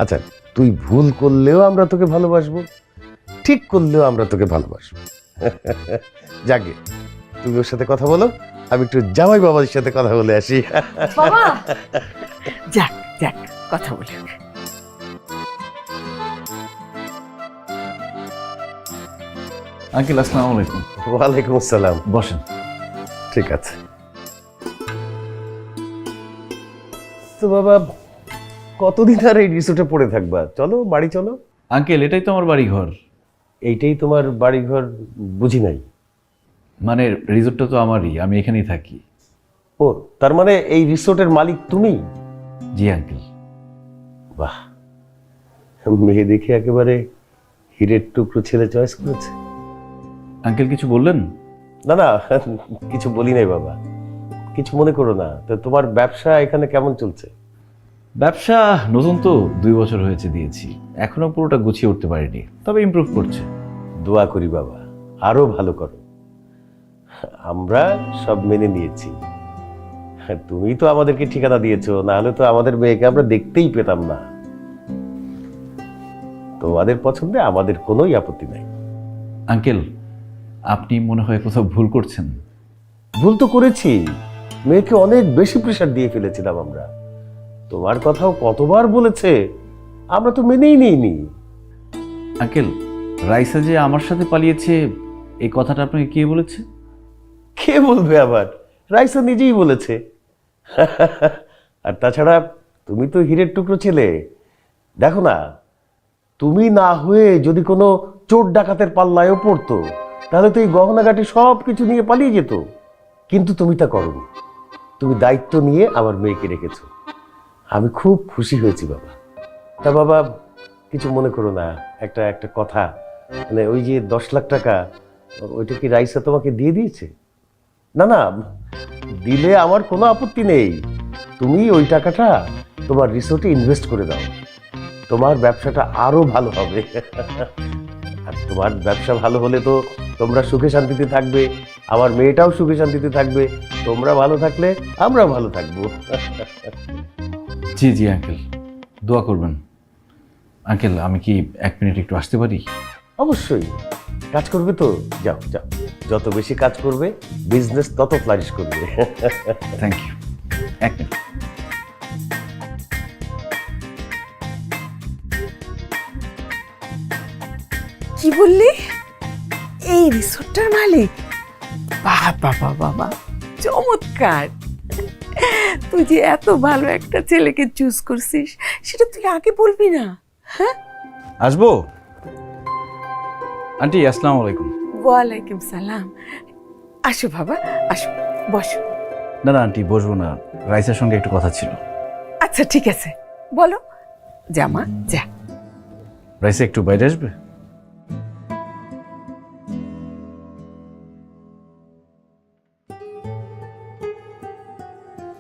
আচ্ছা, তুই ভুল করলেও আমরা তোকে ভালোবাসবো, ঠিক করলেও আমরা তোকে ভালোবাসবো। যাকে, তুমি ওর সাথে কথা বলো, আমি একটু জামাই বাবার সাথে কথা বলে আসি। বাবা, যাক যাক, কথা বলে। আঙ্কেল, আসসালামু আলাইকুম। ওয়ালাইকুম আসসালাম। বসেন। ঠিক আছে। তো বাবা, কতদিন আর এই রিসোর্টে পড়ে থাকবা? চলো বাড়ি চলো। আঙ্কেল, এটাই তো আমার বাড়ি ঘর। এইটাই তোমার বাড়ি ঘর? বুঝি নাই। মানে রিসোর্টটা তো আমারই, আমি এখানেই থাকি। ও, তার মানে এই রিসোর্টের মালিক তুমি? জি আঙ্কেল। বাহ, মেয়ে দেখে একেবারে হীরের টুকরো ছেলে চয়েস করেছে। আঙ্কেল কিছু বললেন? না না, কিছু বলি নাই বাবা, কিছু মনে করো না। তো তোমার ব্যবসা এখানে কেমন চলছে? ব্যবসা নতুন তো 2 বছর হয়েছে দিয়েছি, এখনো পুরোটা গুছিয়ে উঠতে পারিনি, তবে ইমপ্রুভ করছে। দোয়া করি বাবা, আরো ভালো করো। আমরা সব মেনে নিয়েছি। তুমি তো আমাদেরকে ঠিকানা দিয়েছো, না হলে তো আমাদের মেয়েকে আমরা দেখতেই পেতাম না। তোমাদের পছন্দে আমাদের কোনোই আপত্তি নাই। আঙ্কেল, আপনি মনে হয় কোথাও ভুল করছেন। ভুল তো করেছি, মেয়েকে অনেক বেশি প্রেশার দিয়ে ফেলেছিলাম আমরা। তোমার কথাও কতবার বলেছে, আমরা তো মেনেই নিইনি। আঙ্কেল, রাইসা যে আমার সাথে পালিয়েছে, এই কথাটা আপনাকে কে বলেছে? কে বলবে আবার? রাইসা নিজেই বলেছে। আর তাছাড়া তুমি তো হীরের টুকরো ছেলে। দেখো না, তুমি না হয়ে যদি কোনো চোর ডাকাতের পাল্লায়ও পড়তো, তাহলে তো এই গহনাগাটি সব কিছু নিয়ে পালিয়ে যেত। কিন্তু তুমি তা করোনি, তুমি দায়িত্ব নিয়ে আমার মেয়েকে রেখেছো। আমি খুব খুশি হয়েছি বাবা। তা বাবা, কিছু মনে করো না, একটা একটা কথা, মানে ওই যে 10 লাখ টাকা, ওইটা কি রাইসা তোমাকে দিয়ে দিয়েছে? না না, দিলে আমার কোনো আপত্তি নেই। তুমি ওই টাকাটা তোমার রিসোর্টে ইনভেস্ট করে দাও, তোমার ব্যবসাটা আরো ভালো হবে। আর তোমার ব্যবসা ভালো হলে তো তোমরা সুখে শান্তিতে থাকবে, আমার মেয়েটাও সুখে শান্তিতে থাকবে। তোমরা ভালো থাকলে আমরা ভালো থাকবো। জি জি আঙ্কেল, দোয়া করবেন। আঙ্কেল আমি কি 1 মিনিট একটু আসতে পারি? অবশ্যই। কাজ করবে তো, যাও যাও। যত বেশি কাজ করবে বিজনেস তত ফ্লারিশ করবে। Thank you. 1 মিনিট। কি বললি? এই রিসোর্টটার মালিক? বাবা বাবা বাবা, চমৎকার! তুই যে এত ভালো একটা ছেলেকে চুজ করছিস সেটা তুই আগে বলবি না? হ্যাঁ, আসবো? আন্টি আসসালামু আলাইকুম। ওয়ালাইকুম সালাম। আসো বাবা, আসো, বসো। না না আন্টি বসবো না, রাইসার সঙ্গে একটু কথা ছিল। আচ্ছা ঠিক আছে, বলো। যা মা, যা। রাইসা একটু বাইরে আসবে?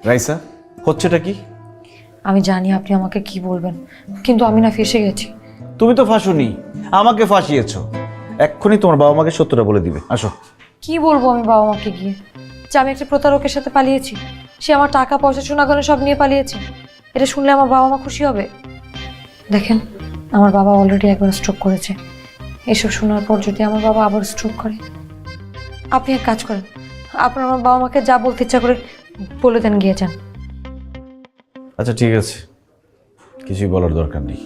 রাইসা, হচ্ছেটা কি? আমি জানি আপনি আমাকে কি বলবেন, কিন্তু আমি না ফেসে গেছি। তুমি তো ফাঁসুনি, আমাকে ফাঁসিয়েছো। এক্ষুনি তোমার বাবা মাকে সত্যটা বলে দিবে। আসো। কি বলবো আমি বাবা মাকে গিয়ে যে আমি একটা প্রতারকের সাথে পালিয়েছি, সে আমার টাকা পয়সা সোনাগয়না সব নিয়ে পালিয়েছে? এটা শুনলে আমার বাবা মা খুশি হবে? দেখেন, আমার বাবা অলরেডি একবার স্ট্রোক করেছে। এসব শোনার পর যদি আমার বাবা আবার স্ট্রোক করে, আপনি এক কাজ করেন, আপনার আমার বাবা মাকে যা বলতে ইচ্ছা করে বলে দেন, গিয়ে যান। আচ্ছা ঠিক আছে, কিছুই বলার দরকার নেই।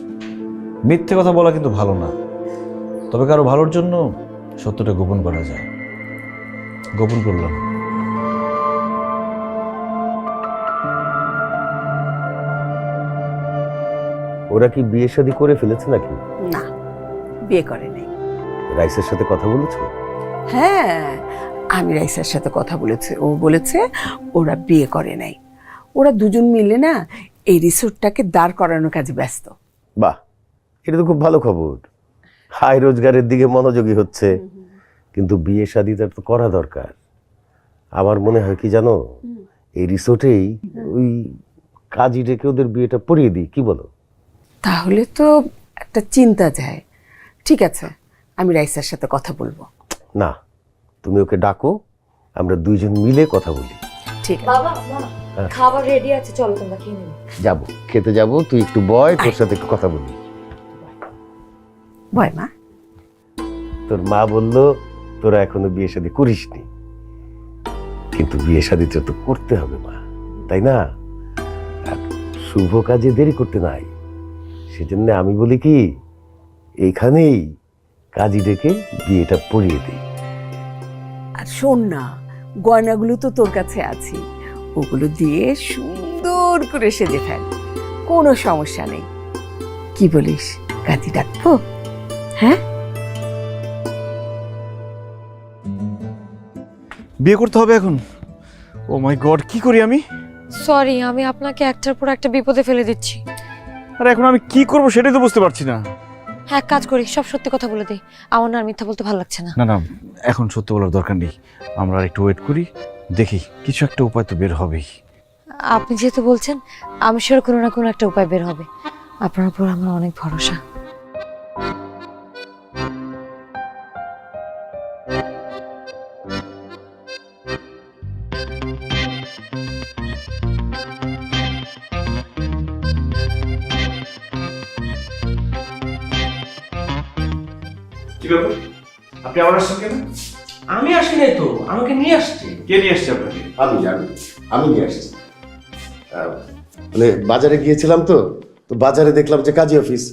মিথ্যে কথা বলা কিন্তু ভালো না, তবে কারো ভালোর জন্য সত্যটা গোপন করা যায়। গোপন করলাম। ওরা কি বিয়ে শাদী করে ফেলেছে নাকি? না, বিয়ে করে নাই। রাইসের সাথে কথা বলেছো? হ্যাঁ, আমি রাইসার সাথে কথা বলেছি। ও বলেছে ওরা বিয়ে করে নাই। ওরা দুজন মিলে না এই রিসোর্টটাকে দাঁড় করানোর কাজে ব্যস্ত। বাহ, এটা তো খুব ভালো খবর। হাই রোজগারের দিকে মনোযোগী হচ্ছে, কিন্তু বিয়ে শাদীটা তো করা দরকার। আমার মনে হয় কি জানো, এই রিসোর্টেই ওই কাজী ডেকে ওদের বিয়েটা পড়িয়ে দিই, কি বলো? তাহলে তো একটা চিন্তা যায়। ঠিক আছে, আমি রাইসার সাথে কথা বলবো। না, তুমি ওকে ডাকো, আমরা দুইজন মিলে কথা বলি। ঠিক আছে বাবা, মা, খাবার রেডি আছে, চলো তোমরা খেয়ে নেবে। যাবো, খেতে যাবো, তুই একটু বয়, তোর সাথে একটু কথা বলি। বয় মা। তোর মা বললো তোরা এখনো বিয়ে শাদী করিসনি, কিন্তু বিয়ে শাদীটা তো করতে হবে মা, তাই না? আর শুভ কাজে দেরি করতে নাই। সেজন্য আমি বলি কি, এইখানেই কাজী ডেকে বিয়েটা পড়িয়ে দিই। আর শোন না, গয়নাগুলো তো তোর কাছে আছে, ওগুলো দিয়ে সুন্দর করে সেজে ফেল, কোনো সমস্যা নেই। কি বলিস, কাজী ডাকবো? হ্যাঁ, বিয়ে করতে হবে এখন? ও মাই গড, কি করি আমি? সরি, আমি আপনাকে একটার পর একটা বিপদে ফেলে দিচ্ছি। আর এখন আমি কি করব সেটাই তো বুঝতে পারছি না। এক কাজ করি, সব সত্যি কথা বলে দিই। আমার না আর মিথ্যা বলতে ভালো লাগছে না। না না, এখন সত্যি বলার দরকার নেই, আমরা আর একটু ওয়েট করি, দেখি কিছু একটা উপায় তো বের হবেই। আপনি যেহেতু বলছেন, আমি শিওর কোনো না কোনো একটা উপায় বের হবে। আপনার উপর আমার অনেক ভরসা। কি ব্যাপার, আপনি আবার আসছেন কেন? আমি আসি নাই তো, আমাকে নিয়ে আসছি। কে নিয়ে আসছে আপনাকে? আমি নিয়ে আসছি। মানে বাজারে গিয়েছিলাম তো বাজারে দেখলাম যে কাজী অফিস,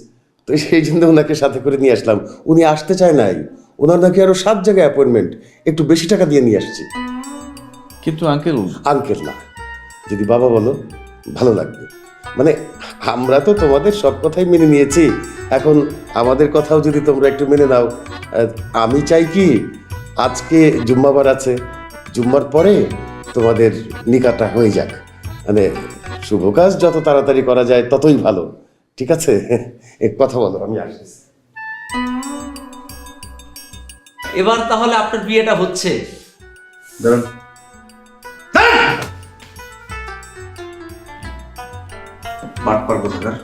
তো সেই জন্য ওনাকে সাথে করে নিয়ে আসলাম। উনি আসতে চায় নাই, ওনার নাকি আরো 7 জায়গায় অ্যাপয়েন্টমেন্ট, একটু বেশি টাকা দিয়ে নিয়ে আসছি। কিন্তু আঙ্কেল। আঙ্কেল না, যদি বাবা বলো ভালো লাগবে। মানে আমরা তো তোমাদের সব কথাই মেনে নিয়েছি, এখন আমাদের কথাও যদি তোমরা একটু মেনে নাও। আমি চাই কি, আজকে জুম্মাবার আছে, জুম্মার পরে তোমাদের নিকাটা হয়ে যাক। মানে শুভ কাজ যত তাড়াতাড়ি করা যায় ততই ভালো, ঠিক আছে? এক কথা বলো, আমি আসছি। এবার তাহলে আপনার বিয়েটা হচ্ছে। দাঁড়ান, বাটপার কোথাকার,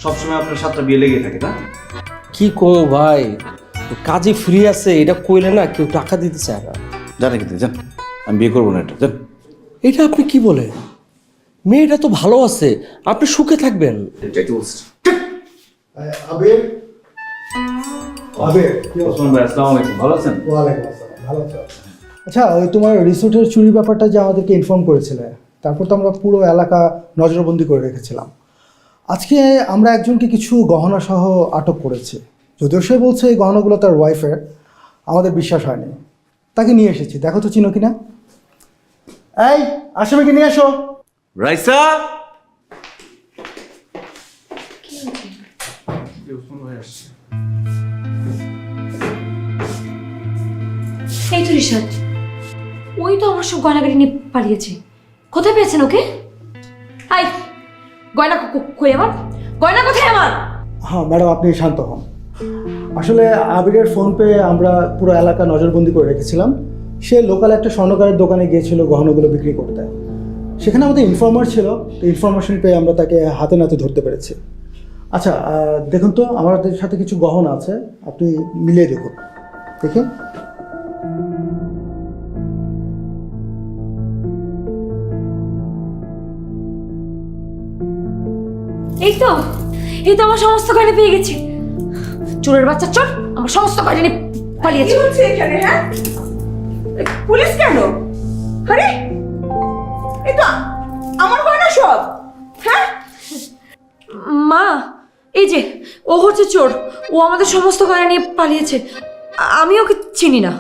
সবসময় আপনার 7টা বিয়ে লেগে থাকে না? কি কমো ভাই, কাজে ফ্রি আছে, এটা কইলে না কেউ টাকা দিতে চায় না। জানে কিন্তু জান, আমি বিয়ে করবো না, এটা জান। এটা আপনি কি বলেন? মেয়েটা তো ভালো আছে, আপনি সুখে থাকবেন। আবির, ওসমান ভাই আসসালামু আলাইকুম, ভালো আছেন? ওয়ালাইকুম আসসালাম, ভালো আছো? আচ্ছা, ওই তোমার রিসোর্টের চুরি ব্যাপারটা যে আমাদেরকে ইনফর্ম করেছিলে, তারপর তো আমরা পুরো এলাকা নজরবন্দি করে রেখেছিলাম। আজকে আমরা একজনকে কিছু গহনা সহ আটক করেছি। যদিও সে বলছে এই গহনাগুলো তার ওয়াইফের, আমাদের বিশ্বাস হয়নি। তাকে নিয়ে এসেছি, দেখো তো চিনো কিনা। এই আসামিকে নিয়ে আসো। রাইসা, এই তো রিশাদ, ওই তো আমার সব গয়নাগাড়ি নিয়ে পালিয়েছে। কোথায় পেয়েছেন ওকে? আই, গয়না কই আমার? গয়না কোথায় আমার? হ্যাঁ ম্যাডাম, আপনি শান্ত হন। আসলে আবিরের ফোন পেয়ে আমরা পুরো এলাকা নজরবন্দি করে রেখেছিলাম। সে লোকাল একটা স্বর্ণকারের দোকানে গিয়েছিল গহনাগুলো বিক্রি করতে। সেখানে আমাদের ইনফর্মার ছিল, তো ইনফরমেশন পেয়ে আমরা তাকে হাতে নাতে ধরতে পেরেছি। আচ্ছা, দেখুন তো আমাদের সাথে কিছু গহনা আছে, আপনি মিলিয়ে দেখুন। দেখি। এই তো আমার সমস্ত গয়না পেয়ে গেছি। চোরের বাচ্চা চোর আমার সমস্ত গয়না নিয়ে পালিয়েছে। কি হচ্ছে এখানে? হ্যাঁ, পুলিশ কেন? আরে এই তো আমার গয়না সব। হ্যাঁ মা, এই যে ও হচ্ছে চোর, ও আমাদের সমস্ত গয়না নিয়ে পালিয়েছে। আমি ওকে চিনি না।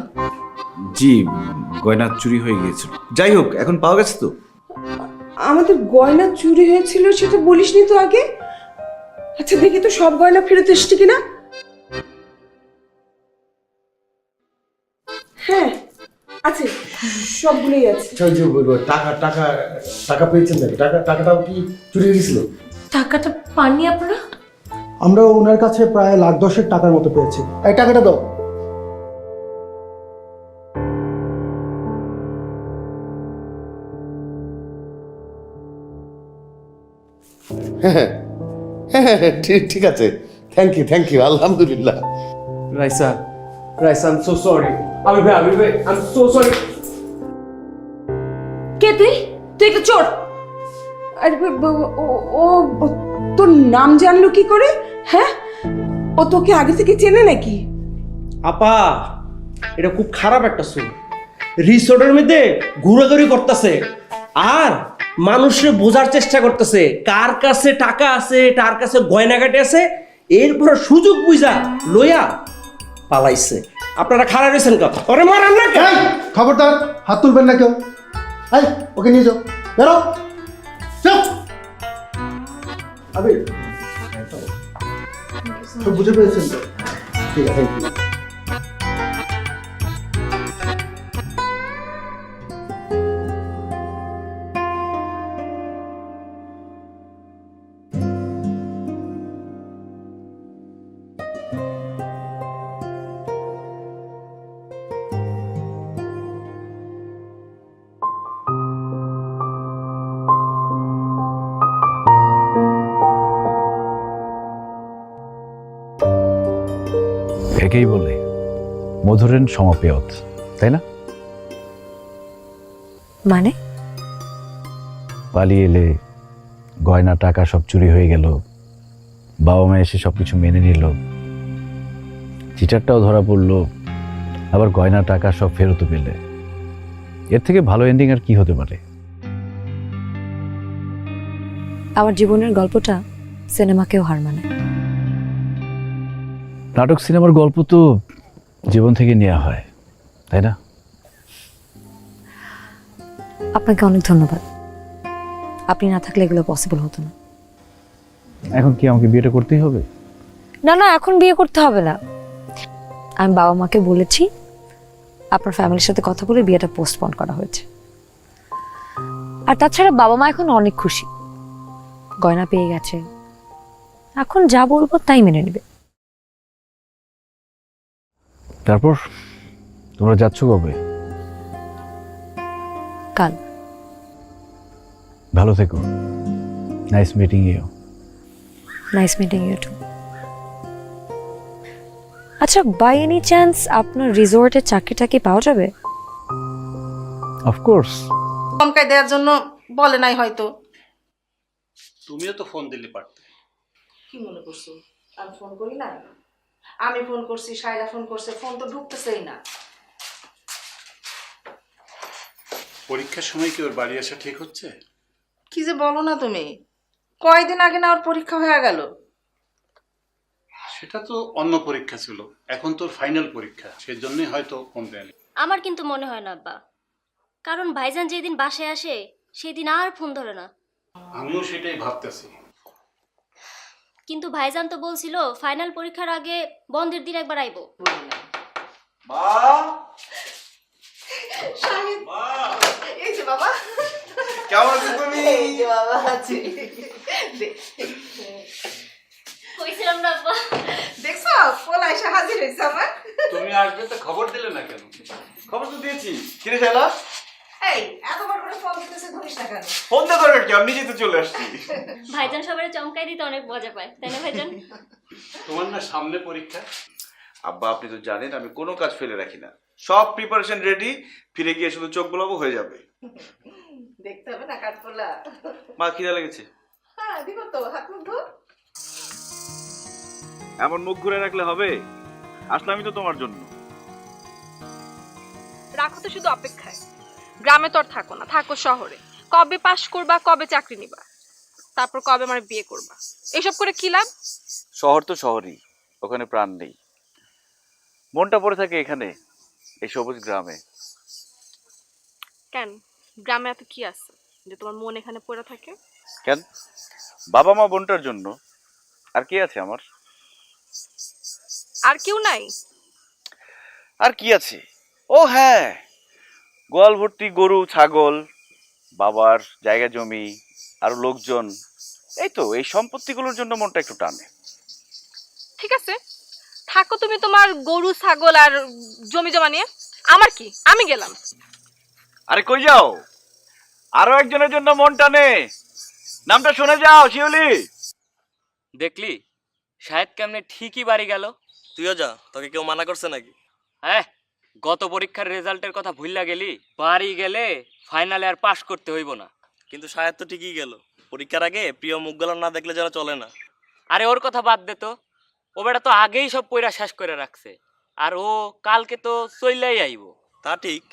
জি, গয়না চুরি হয়ে গিয়েছিল। যাই হোক, এখন পাওয়া গেছে তো? আমাদের গয়না চুরি হয়েছিল সেটা বলিসনি তো আগে। আচ্ছা দেখি তো সব গয়না ফেরত এসছে কিনা। হ্যাঁ আছে, সবগুলোই আছে। টাকা টাকা টাকা পেয়েছেন নাকি? টাকাটাও কি চুরি গেছিল? টাকাটা পাননি আপনারা? আমরা ওনার কাছে প্রায় $1,10,000 টাকার মতো পেয়েছি। এই টাকাটা দাও। হ্যাঁ ঠিক আছে, থ্যাংক ইউ, আলহামদুলিল্লাহ। Raisa, I am so sorry. আমি ভাই, আই এম সো সরি। কে তুই? তুই একটা চোর। আরে ও তোর নাম জানলো কি করে? হ্যাঁ, ও তোকে আগে থেকে চেনে নাকি? আপা, এটা খুব খারাপ একটা সুর। রিসোর্টের মধ্যে ঘোরাঘুরি করতেছে আর মানুষের বোঝার চেষ্টা করতেছে কার কাছে টাকা আছে, কার কাছে গয়নাগাটি আছে। এরপর সুযোগ বুঝা লইয়া পালাইছে। আপনারা খারাপ রয়েছেন কথা ওরে মারান না কেন? খবরদার, হাত তুলবেন না কেউ। এই ওকে নিয়ে যাও, বেরো। চুপ। আবির, সব বুঝে পেয়েছেন তো? ঠিক আছে, থ্যাংক ইউ। একেই বলে মধুরেন সমাপেয়ত, তাই না? মানে পালিয়ে এলে, গয়না টাকা সব চুরি হয়ে গেল, বাবা মা এসে সবকিছু মেনে নিল, চিটারটাও ধরা পড়লো, আবার গয়না টাকা সব ফেরত পেলে। এর থেকে ভালো এন্ডিং আর কি হতে পারে? আমার জীবনের গল্পটা সিনেমাকেও হার মানে। নাটক সিনেমার গল্প তো জীবন থেকে নেওয়া হয়, তাই না? আপনাকে অনেক ধন্যবাদ। আপনি না থাকলে এগুলো পসিবল হতো না। এখন কি আমাকে বিয়েটা করতেই হবে? না না, এখন বিয়ে করতে হবে না। আমি বাবা মাকে বলেছি, আপনার ফ্যামিলির সাথে কথা বলে বিয়েটা পোস্টপোন করা হয়েছে। আর তাছাড়া বাবা মা এখন অনেক খুশি, গয়না পেয়ে গেছে। এখন যা বলবো তাই মেনে নেবে। তারপর তোমরা যাচ্ছ কবে? কাল। ভালো থেকো। Nice meeting you. Nice meeting you too. আচ্ছা, বাই এনি চান্স আপনার রিসোর্টে চাকরিটা কি পাওয়া যাবে? অফকোর্স। চমকাই দেওয়ার জন্য বলে নাই হয়তো। তুমিও তো ফোন দিলে পারতে। কি মনে করছো আমি ফোন করি না? আমি ফোন করছি, শায়লা ফোন করছে, ফোন তো ঢুকতেছেই না। পরীক্ষার সময় কি ওর বাড়ি আসা ঠিক হচ্ছে? কি যে বলো না তুমি, কয়দিন আগে না ওর পরীক্ষা হয়ে গেল। সেটা তো অন্য পরীক্ষা ছিল, এখন তোর ফাইনাল পরীক্ষা, সেজন্যই হয়তো ফোন দেয়নি। আমার কিন্তু মনে হয় না আব্বা, কারণ ভাইজান যেদিন বাসায় আসে সেদিন আর ফোন ধরে না। আমিও সেটাই ভাবতেছি। কিন্তু ভাইজান তো বলছিল ফাইনাল পরীক্ষার আগে বন্ধের দিন একবার আইবো। এই যে বাবা, কেমন আছো তুমি? এই যে বাবা আছি। কইছিলাম না আব্বা। দেখছো পোলা এসে হাজির হয়েছে আমার। তুমি আসবে তো খবর দিলে না কেন? খবর তো দিয়েছি। কিরে শায়লা? এই এতবার করে ফোন দিতেছে, ধরিস না কেন? ফোন দেওয়ার দরকার কি? আমি নিজেই তো চলে আসছি। ভাইজান সবাই চমকাই দিতে অনেক মজা পায়, তাই না ভাইজান? তোমার না সামনে পরীক্ষা। আব্বা আপনি তো জানেন আমি কোনো কাজ ফেলে রাখি না, সব প্রিপারেশন রেডি, ফিরে গিয়ে শুধু চোখ বোলাবো হয়ে যাবে। দেখতে হবে না কাঠপোলা? মা খিদা লেগেছে। হ্যাঁ দিব তো, হাত মুখ ধো। এমন মুখ ঘুরে রাখলে হবে? আসলে আমি তো তোমার জন্য। রাখো তো শুধু অপেক্ষায়। গ্রামে তো আর থাকো না, থাকো শহরে। কবে পাশ করবা, কবে চাকরি নিবা, তারপর কবে আমার বিয়ে করবা, এসব করে কি লাভ? শহর তো শহরই, ওখানে প্রাণ নেই। মনটা পড়ে থাকে এখানে, এই সবুজ গ্রামে। কেন, গ্রামে এত কি আছে যে তোমার মন এখানে পড়ে থাকে? কেন, বাবা মা বোনটার জন্য। আর কি আছে আমার? আর কেউ নাই? আর কি আছে, ও হ্যাঁ, গোয়াল ভর্তি গরু ছাগল, বাবার জায়গা জমি, আর লোকজন। এই তো এই সম্পত্তিগুলোর জন্য মনটা একটু টানে। ঠিক আছে, থাকো তুমি তোমার গরু ছাগল আর জমি জমা নিয়ে। আমার কি, আমি গেলাম। আরে কই যাও? আরো একজনের জন্য মন টানে, নামটা শুনে যাও, শিউলি। দেখলি শাহেদ কেমনে ঠিকই বাড়ি গেল। তুইও যা, তোকে কেউ মানা করছে নাকি? হ্যাঁ, গত পরীক্ষার রেজাল্টের কথা ভুললা গেলি। বাড়ি গেলে ফাইনালে আর পাশ করতে হইব না। কিন্তু শাহেদ তো ঠিকই গেল। পরীক্ষার আগে প্রিয় মুখগুলো না দেখলে যারা চলে না। আরে ওর কথা বাদ দে তো, ও বেটা তো আগেই সব পয়রা শেষ করে রাখছে, আর ও কালকে তো চইলাই আইব। তা ঠিক,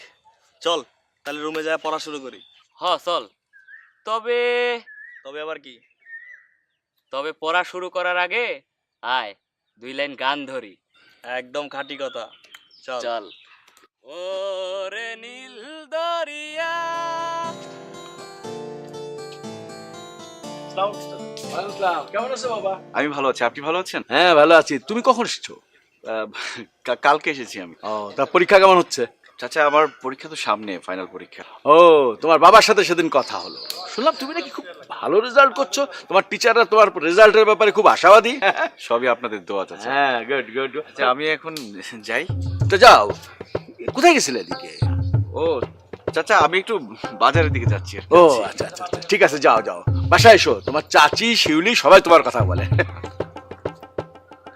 চল তাহলে রুমে যায় পড়া শুরু করি। হ চল। তবে তবে আবার কি? তবে পড়া শুরু করার আগে আয় 2 লাইন গান ধরি। একদম খাঁটি কথা, চল চল। ওরে নীল দরিয়া। কেমন আছো বাবা? আমি ভালো আছি, আপনি ভালো আছেন? হ্যাঁ ভালো আছি। তুমি কখন এসেছো? কালকে এসেছি আমি। ও, তা পরীক্ষা কেমন হচ্ছে? চাচা আমার পরীক্ষা তো সামনে, ফাইনাল পরীক্ষা। ও, তোমার বাবার সাথে সেদিন কথা হলো, শুনলাম তুমি নাকি খুব ভালো রেজাল্ট করছো। তোমার টিচাররা তোমার রেজাল্টের ব্যাপারে খুব আশাবাদী। সবই আপনাদের দোয়া চাচা। হ্যাঁ, গুড গুড। আচ্ছা আমি এখন যাই। তো যাও, কোথায় গেছিলে এদিকে? ও চাচা আমি একটু বাজারের দিকে যাচ্ছি আর কি। ও আচ্ছা আচ্ছা আচ্ছা, ঠিক আছে, যাও যাও, বাসায় এসো। তোমার চাচি শিউলি সবাই তোমার কথা বলে।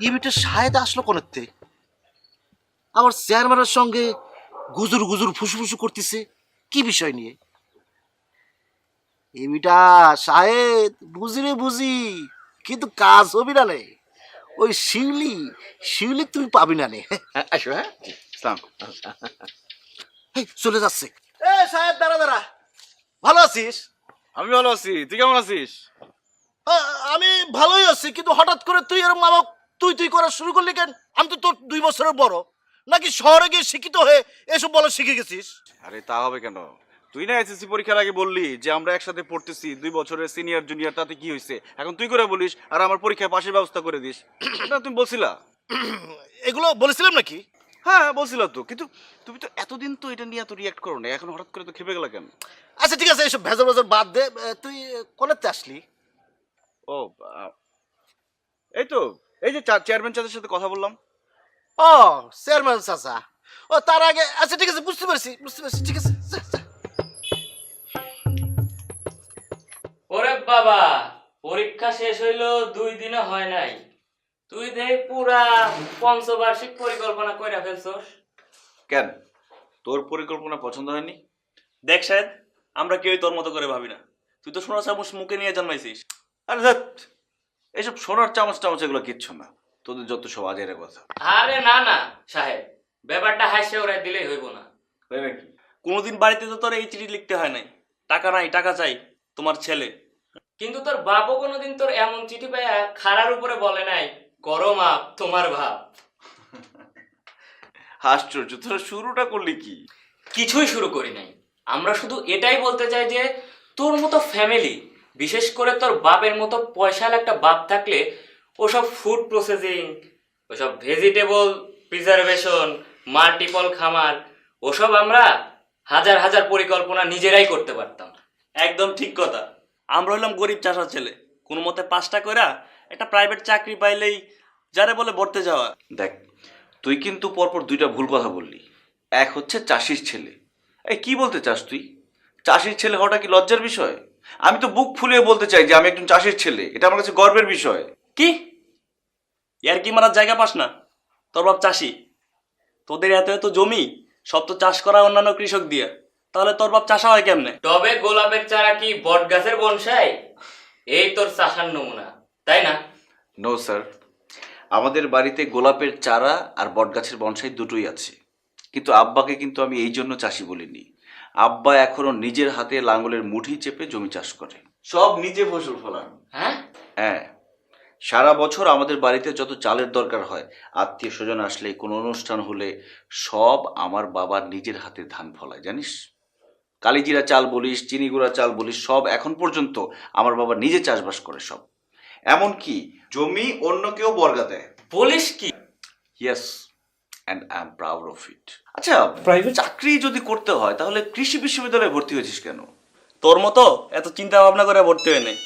এই বেটা শাহেদ আসলো কোনতে? আমার চেয়ারম্যানের সঙ্গে গুজুর গুজুর ফুসফুসু করতেছে, কি বিষয় নিয়ে? এই বেটা শাহেদ বুঝি রে বুঝি, কিন্তু কাজ হবি না নে। ওই শিউলি শিউলি তুই পাবি না নে। আসো। হ্যাঁ আসসালাম। এই, চলে যাচ্ছে। এ শাহেদ, দাঁড়া দাঁড়া, ভালো আছিস? আমি ভালো আছি, তুই কেমন আছিস? আমি ভালোই আছি, কিন্তু হঠাৎ করে তুই এরকম মা তুই তুই করা শুরু করলি কেন? আমি তো তোর 2 বছরের বড়, নাকি শহরে গিয়ে শিক্ষিত হয়ে এসব বলা শিখে গেছিস? আরে তা হবে কেন? তুই না এসএসসি পরীক্ষার আগে বললি যে আমরা একসাথে পড়তেছি, 2 বছরের সিনিয়র জুনিয়র, তাতে কি হয়েছে? এখন তুই করে বলিস আর আমার পরীক্ষায় পাশের ব্যবস্থা করে দিস। এটা তুমি বলছিলা? এগুলো বলেছিলাম নাকি? হ্যাঁ বলছিলা তো, কিন্তু তুমি তো এতদিন তো এটা নিয়ে এত রিয়াক্ট করো না, এখন হঠাৎ করে তো খেপে গেলা কেন? আচ্ছা ঠিক আছে, এসব ভেজা ভেজা বাদ দে। তুই কোনাতে আসলি? ও এই তো, এই যে চেয়ারম্যান চাচার সাথে কথা বললাম। ও, চেয়ারম্যান চাচা। ও, তার আগে আচ্ছা ঠিক আছে, বুঝতে পারছি, ঠিক আছে, যা, যা। ওরে বাবা, পরীক্ষা শেষ হইলো 2 দিনও হয় নাই, তুই দেখ পুরা পঞ্চবার্ষিক পরিকল্পনা কইরা ফেলছস। কেন, তোর পরিকল্পনা পছন্দ হয়নি? দেখ শাহেদ, আমরা কেউই তোর মতো করে ভাবি না। তুই তো সোনা চামচ মুখে নিয়ে জন্মাইছিস। আরে ধ্যাৎ, এসব সোনার চামচ টামচ এগুলো কিচ্ছু না। তোদের যত সব আজের কথা। আরে না না সাহেব, ব্যাপারটা হাসে ওরাই দিলেই হইব না। কি কোনোদিন বাড়িতে তো তোর এই চিঠি লিখতে হয় নাই, টাকা নাই টাকা চাই তোমার ছেলে। কিন্তু তোর বাপও কোনোদিন তোর এমন চিঠি পাইয়া খাড়ার উপরে বলে নাই করো মাপ তোমার ভাব। আশ্চর্য, তোরা শুরুটা করলি কি? কিছুই শুরু করি নাই, আমরা শুধু এটাই বলতে চাই যে তোর মতো ফ্যামিলি, বিশেষ করে তোর বাপের মতো পয়সাল একটা বাপ থাকলে ওসব ফুড প্রসেসিং, ওসব ভেজিটেবল প্রিজারভেশন, মাল্টিপল খামার, ওসব আমরা হাজার হাজার পরিকল্পনা নিজেরাই করতে পারতাম। একদম ঠিক কথা। আমরা হইলাম গরিব চাষার ছেলে, কোনো মতে 5টা কইরা একটা প্রাইভেট চাকরি পাইলেই যারে বলে বর্তে যাওয়া। দেখ, তুই কিন্তু পরপর দুইটা ভুল কথা বললি। এক হচ্ছে চাষির ছেলে। এই কি বলতে চাস তুই? চাষির ছেলে হওয়াটা কি লজ্জার বিষয়? আমি তো বুক ফুলিয়ে বলতে চাই যে আমি একজন চাষির ছেলে, এটা আমার কাছে গর্বের বিষয়। কি ইয়ার কি মারার জায়গা পাস না? তোর বাপ চাষি, তোদের এত এত জমি সব তো চাষ করা অন্যান্য কৃষক দিয়ে, তাহলে তোর বাপ চাষা হয় কেমনে? তবে গোলাপের চারা কি বট গাছের বনসাই? এই তোর চাষার নমুনা, তাই না? নো স্যার, আমাদের বাড়িতে গোলাপের চারা আর বটগাছের বনসাই দুটোই আছে। কিন্তু আব্বাকে কিন্তু আমি এই জন্য চাষি বলিনি। আব্বা এখনো নিজের হাতে লাঙ্গলের মুঠি চেপে জমি চাষ করে, সব নিজে ফসল ফলান। হ্যাঁ হ্যাঁ, সারা বছর আমাদের বাড়িতে যত চালের দরকার হয়, আত্মীয় স্বজন আসলে, কোনো অনুষ্ঠান হলে, সব আমার বাবা নিজের হাতে ধান ফলায়, জানিস? কালিজিরা চাল বলিস, চিনি গুঁড়া চাল বলিস, সব এখন পর্যন্ত আমার বাবা নিজে চাষবাস করে সব। এমনকি জমি অন্য কেউ বর্গা দেয়। বলিস কি? Yes, and I am proud of it. আচ্ছা, প্রাইভেট চাকরি যদি করতে হয় তাহলে কৃষি বিশ্ববিদ্যালয়ে ভর্তি হয়েছিস কেন? তোর মতো এত চিন্তা ভাবনা করে ভর্তি হয় নাই।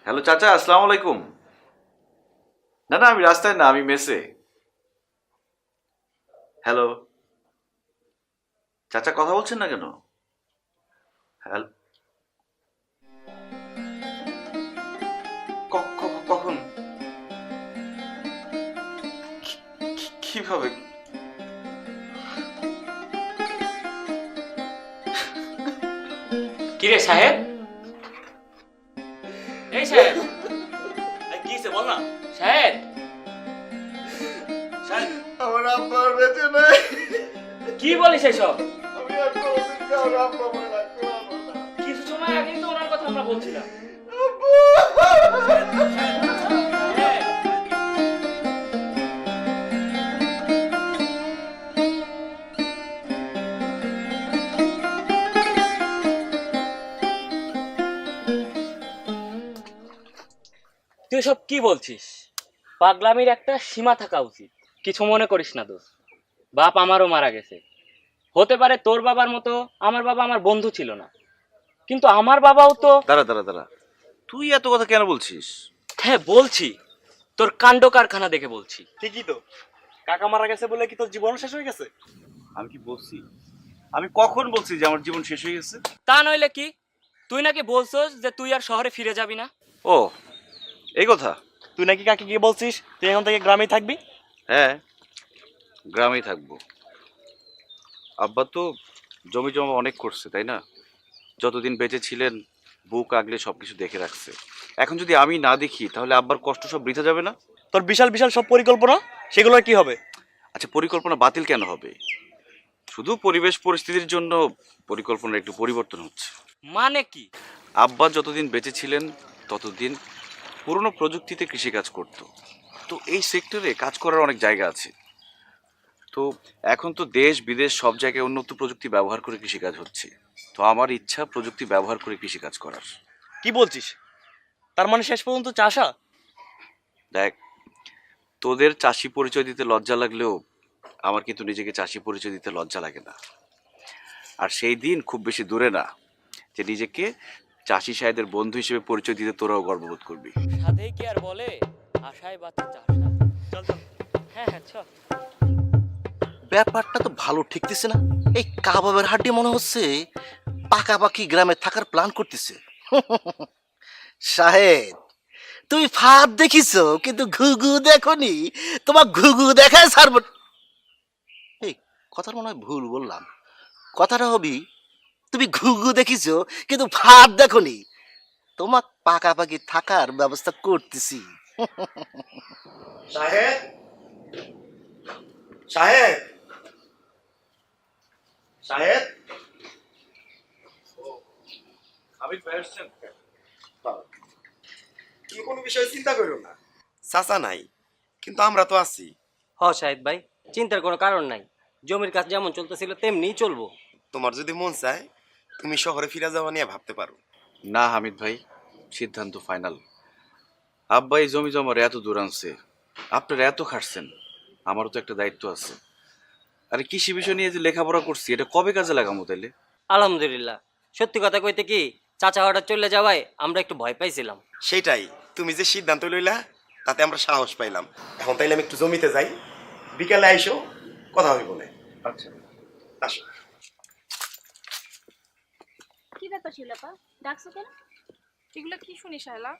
হ্যালো চাচা, আসসালামু আলাইকুম। না না, আমি রাস্তায় না, আমি মেসে। হ্যালো চাচা, কথা বলছেন না কেন? হ্যালো, কখন? কিভাবে? কিরে সাহেব? এই সাহেব, কি হইছে বল না? সাহেব আমার আব্বা আর বেঁচে নাই। কি বলিস এসব? আমি আর কোনোদিন কারোর আব্বা মনে রাখতে পারবো না। কিছু সময় আগেই তো ওনার কথা আমরা বলছিলাম। তুই সব কি বলছিস? পাগলামির একটা সীমা থাকা উচিত। কিছু মনে করিস না দোস্ত, বাপ আমারও মারা গেছে। হতে পারে তোর বাবার মতো আমার বাবা আমার বন্ধু ছিল না, কিন্তু আমার বাবাও তো। দাঁড়া, তুই এত কথা কেন বলছিস? হ্যাঁ বলছি, তোর কাণ্ড কারখানা দেখে বলছি। ঠিকই তো, কাকা মারা গেছে বলে কি তোর জীবন শেষ হয়ে গেছে? আমি কি বলছি? আমি কখন বলছি যে আমার জীবন শেষ হয়ে গেছে? তা নইলে কি? তুই নাকি বলছস যে তুই আর শহরে ফিরে যাবি না। ও, এই কথা? তুই নাকি কাকে গিয়ে বলছিস তুই এখন থেকে গ্রামেই থাকবি? হ্যাঁ, গ্রামেই থাকবো। আব্বা তো জমি জমা অনেক করছে, তাই না? যতদিন বেঁচে ছিলেন বুক আগলে সবকিছু দেখে রাখছে। এখন যদি আমি না দেখি তাহলে আব্বার কষ্ট সব বৃথা যাবে না? তোর বিশাল বিশাল সব পরিকল্পনা, সেগুলোর কি হবে? আচ্ছা, পরিকল্পনা বাতিল কেন হবে? শুধু পরিবেশ পরিস্থিতির জন্য পরিকল্পনার একটু পরিবর্তন হচ্ছে। মানে কি? আব্বা যতদিন বেঁচে ছিলেন ততদিন পুরনো প্রযুক্তিতে কৃষিকাজ করত। তো এই সেক্টরে কাজ করার অনেক জায়গা আছে। তো এখন তো দেশ বিদেশ সব জায়গায় উন্নত প্রযুক্তি ব্যবহার করে কৃষিকাজ হচ্ছে। তো আমার ইচ্ছা প্রযুক্তি ব্যবহার করে কৃষিকাজ করার। কি বলছিস? তার মানে শেষ পর্যন্ত চাষা? দেখ, তোদের চাষি পরিচয় দিতে লজ্জা লাগলেও আমার কিন্তু নিজেকে চাষি পরিচয় দিতে লজ্জা লাগে না। আর সেই দিন খুব বেশি দূরে না যে নিজেকে চাষি সাহেবদের বন্ধু হিসেবে পরিচয় দিতে তোরাও গর্ববোধ করবি। সাধেই কি আর বলে, আশায় বাঁচে চাষা। চল চল। হ্যাঁ চল। ব্যাপারটা তো ভালো ঠেকতেছে না। এই কাবাবের হাড্ডি মনে হচ্ছে পাকাপাকি গ্রামে থাকার প্ল্যান করতেছে। সাহেব, তুমি ফাঁদ দেখিস কিন্তু ঘুঘু দেখনি। তোমার ঘুঘু দেখায় ছাড়ব। এই কথার মনে হয় ভুল বললাম। কথাটা হবি তুমি ঘুঘু দেখিস কিন্তু ফাঁদ দেখনি। তোমাক পাকাপাকি থাকার ব্যবস্থা করতেছি। সাহেব সাহেব সাহেব আমি ফেরছেন তুমি কোনো বিষয়ে চিন্তা করো না, চাচা নাই কিন্তু আমরা তো আছি। শাহিদ ভাই, চিন্তার কোনো কারণ নাই। জমির কাজ যেমন চলতেছিল তেমনিই চলবো। তোমার যদি মন চায় তুমি শহরে ফিরে যাওয়া নিয়ে ভাবতে পারো। না হামিদ ভাই, সিদ্ধান্ত ফাইনাল। আব্বা এই জমি জমার এত দূর আনছে, আপনারা এত খাটছেন, আমারও তো একটা দায়িত্ব আছে। আরে কৃষি বিষয় নিয়ে যে লেখাপড়া করছি, এটা কবে কাজে লাগামো তাইলে? আলহামদুলিল্লাহ, সত্যি কথা কইতে কি, চাচা হঠাৎ চলে যাওয়ায় আমরা একটু ভয় পাইছিলাম। সেটাই, তুমি যে সিদ্ধান্ত লইলা তাতে আমরা সাহস পাইলাম। এখন তাইলে আমি একটু জমিতে যাই, বিকালে আইসো, কথা হইব না। আচ্ছা আসো। কি ব্যাপার শিলাপা, ডাকছো কেন? এগুলো কি শুনি শায়লা?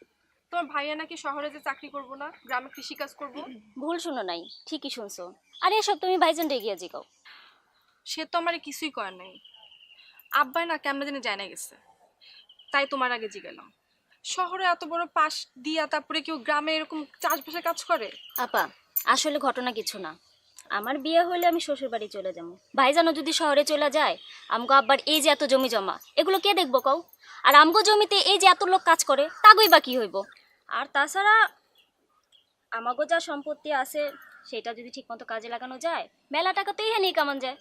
তোমার ভাইয়া নাকি শহরে যে চাকরি করব না, গ্রামে কৃষিকাজ করব। ভুল শুনো নাই, ঠিকই শুনছো। আরে এসব তুমি ভাইজান গিয়ে জিগাও। সে তো আমার কিছুই করার নাই। আব্বাই না কেমন জানি জানা গেছে, তাই তোমার আগে জিগালাম। শহরে এত বড় পাশ দিয়া তারপরে কেউ গ্রামে এরকম চাষবাসে কাজ করে? আপা, আসলে ঘটনা কিছু না। আমার বিয়ে হলে আমি শ্বশুর বাড়ি চলে যাবো। ভাইজানও যদি শহরে চলে যায়, আমগো আব্বার এই যে এত জমি জমা, এগুলো কে দেখবো কও? আর আমগো জমিতে এই যে এত লোক কাজ করে, তাগই বা কি হইব? আর তাছাড়া আমাগো যা সম্পত্তি আছে সেটা যদি ঠিকমতো কাজে লাগানো যায়, মেলা টাকা তো এখানে কামান যায়।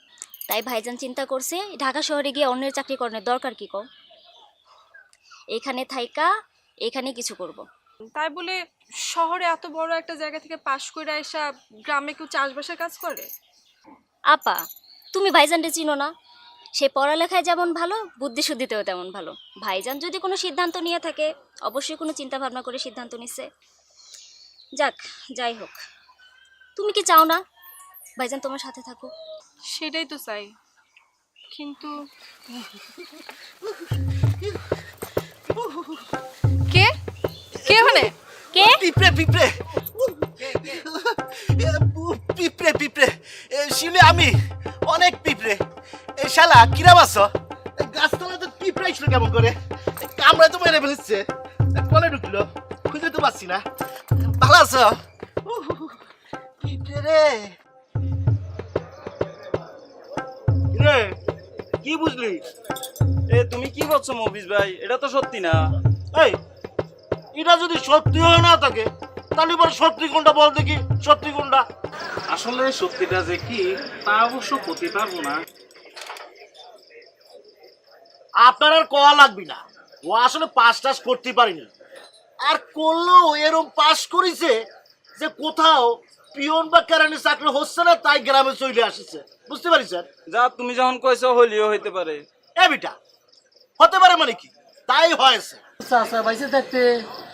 তাই ভাইজান চিন্তা করছে ঢাকা শহরে গিয়ে অন্যের চাকরি করানোর দরকার কি কও? এখানে থাইকা এখানে কিছু করব। তাই বলে শহরে এত বড় একটা জায়গা থেকে পাশ করে আইসা গ্রামে কেউ চাষবাসের কাজ করে? আপা, তুমি ভাইজানকে চিনো না? সে পড়ালেখায় যেমন ভালো, বুদ্ধি শুদ্ধিতেও তেমন ভালো। ভাইজান যদি কোনো সিদ্ধান্ত নিয়ে থাকে, অবশ্যই কোনো চিন্তা ভাবনা করে সিদ্ধান্ত নিচ্ছে। যাক, যাই হোক, তুমি কি চাও না ভাইজান তোমার সাথে থাকুক? সেটাই তো চাই, কিন্তু কে কে ওখানে? কে? পিঁপড়ে পিঁপড়ে পিঁপড়ে পিঁপড়ে শিলে আমি অনেক পিঁপড়ে। এই শালা কিরাম আছো? গাছতলাতে পিঁপড়ে ছিল কেমন করে? কামড়ায় তো মেরে ফেলেছে, কলে ঢুকলো, খুঁজে তো পাচ্ছি না। ভালো আছো? পিঁপড়ে রে রে, কি বুঝলি? তুমি কি বলছো মফিজ ভাই? এটা তো সত্যি না। এই, এটা যদি সত্যি হয় না থাকে তাহলে এবার সত্যি কোনটা বল দেখি, সত্যি কোনটা? আসলে সত্যিটা যে কি তা অবশ্য করতে পারবো না। আপনার আর কয়া লাগবি না, ও আসলে পাস টাস করতে পারিনি। আর করলেও এরকম পাস করেছে যে কোথাও পিয়ন বা কেরানি চাকরি হচ্ছে না, তাই গ্রামে চলে আসছে। বুঝতে পারি স্যার? যা তুমি যখন কইছো হলিও হইতে পারে। এ বিটা, হতে পারে মানে কি? তাই হয়েছে। চাচা বাইসে থাকতে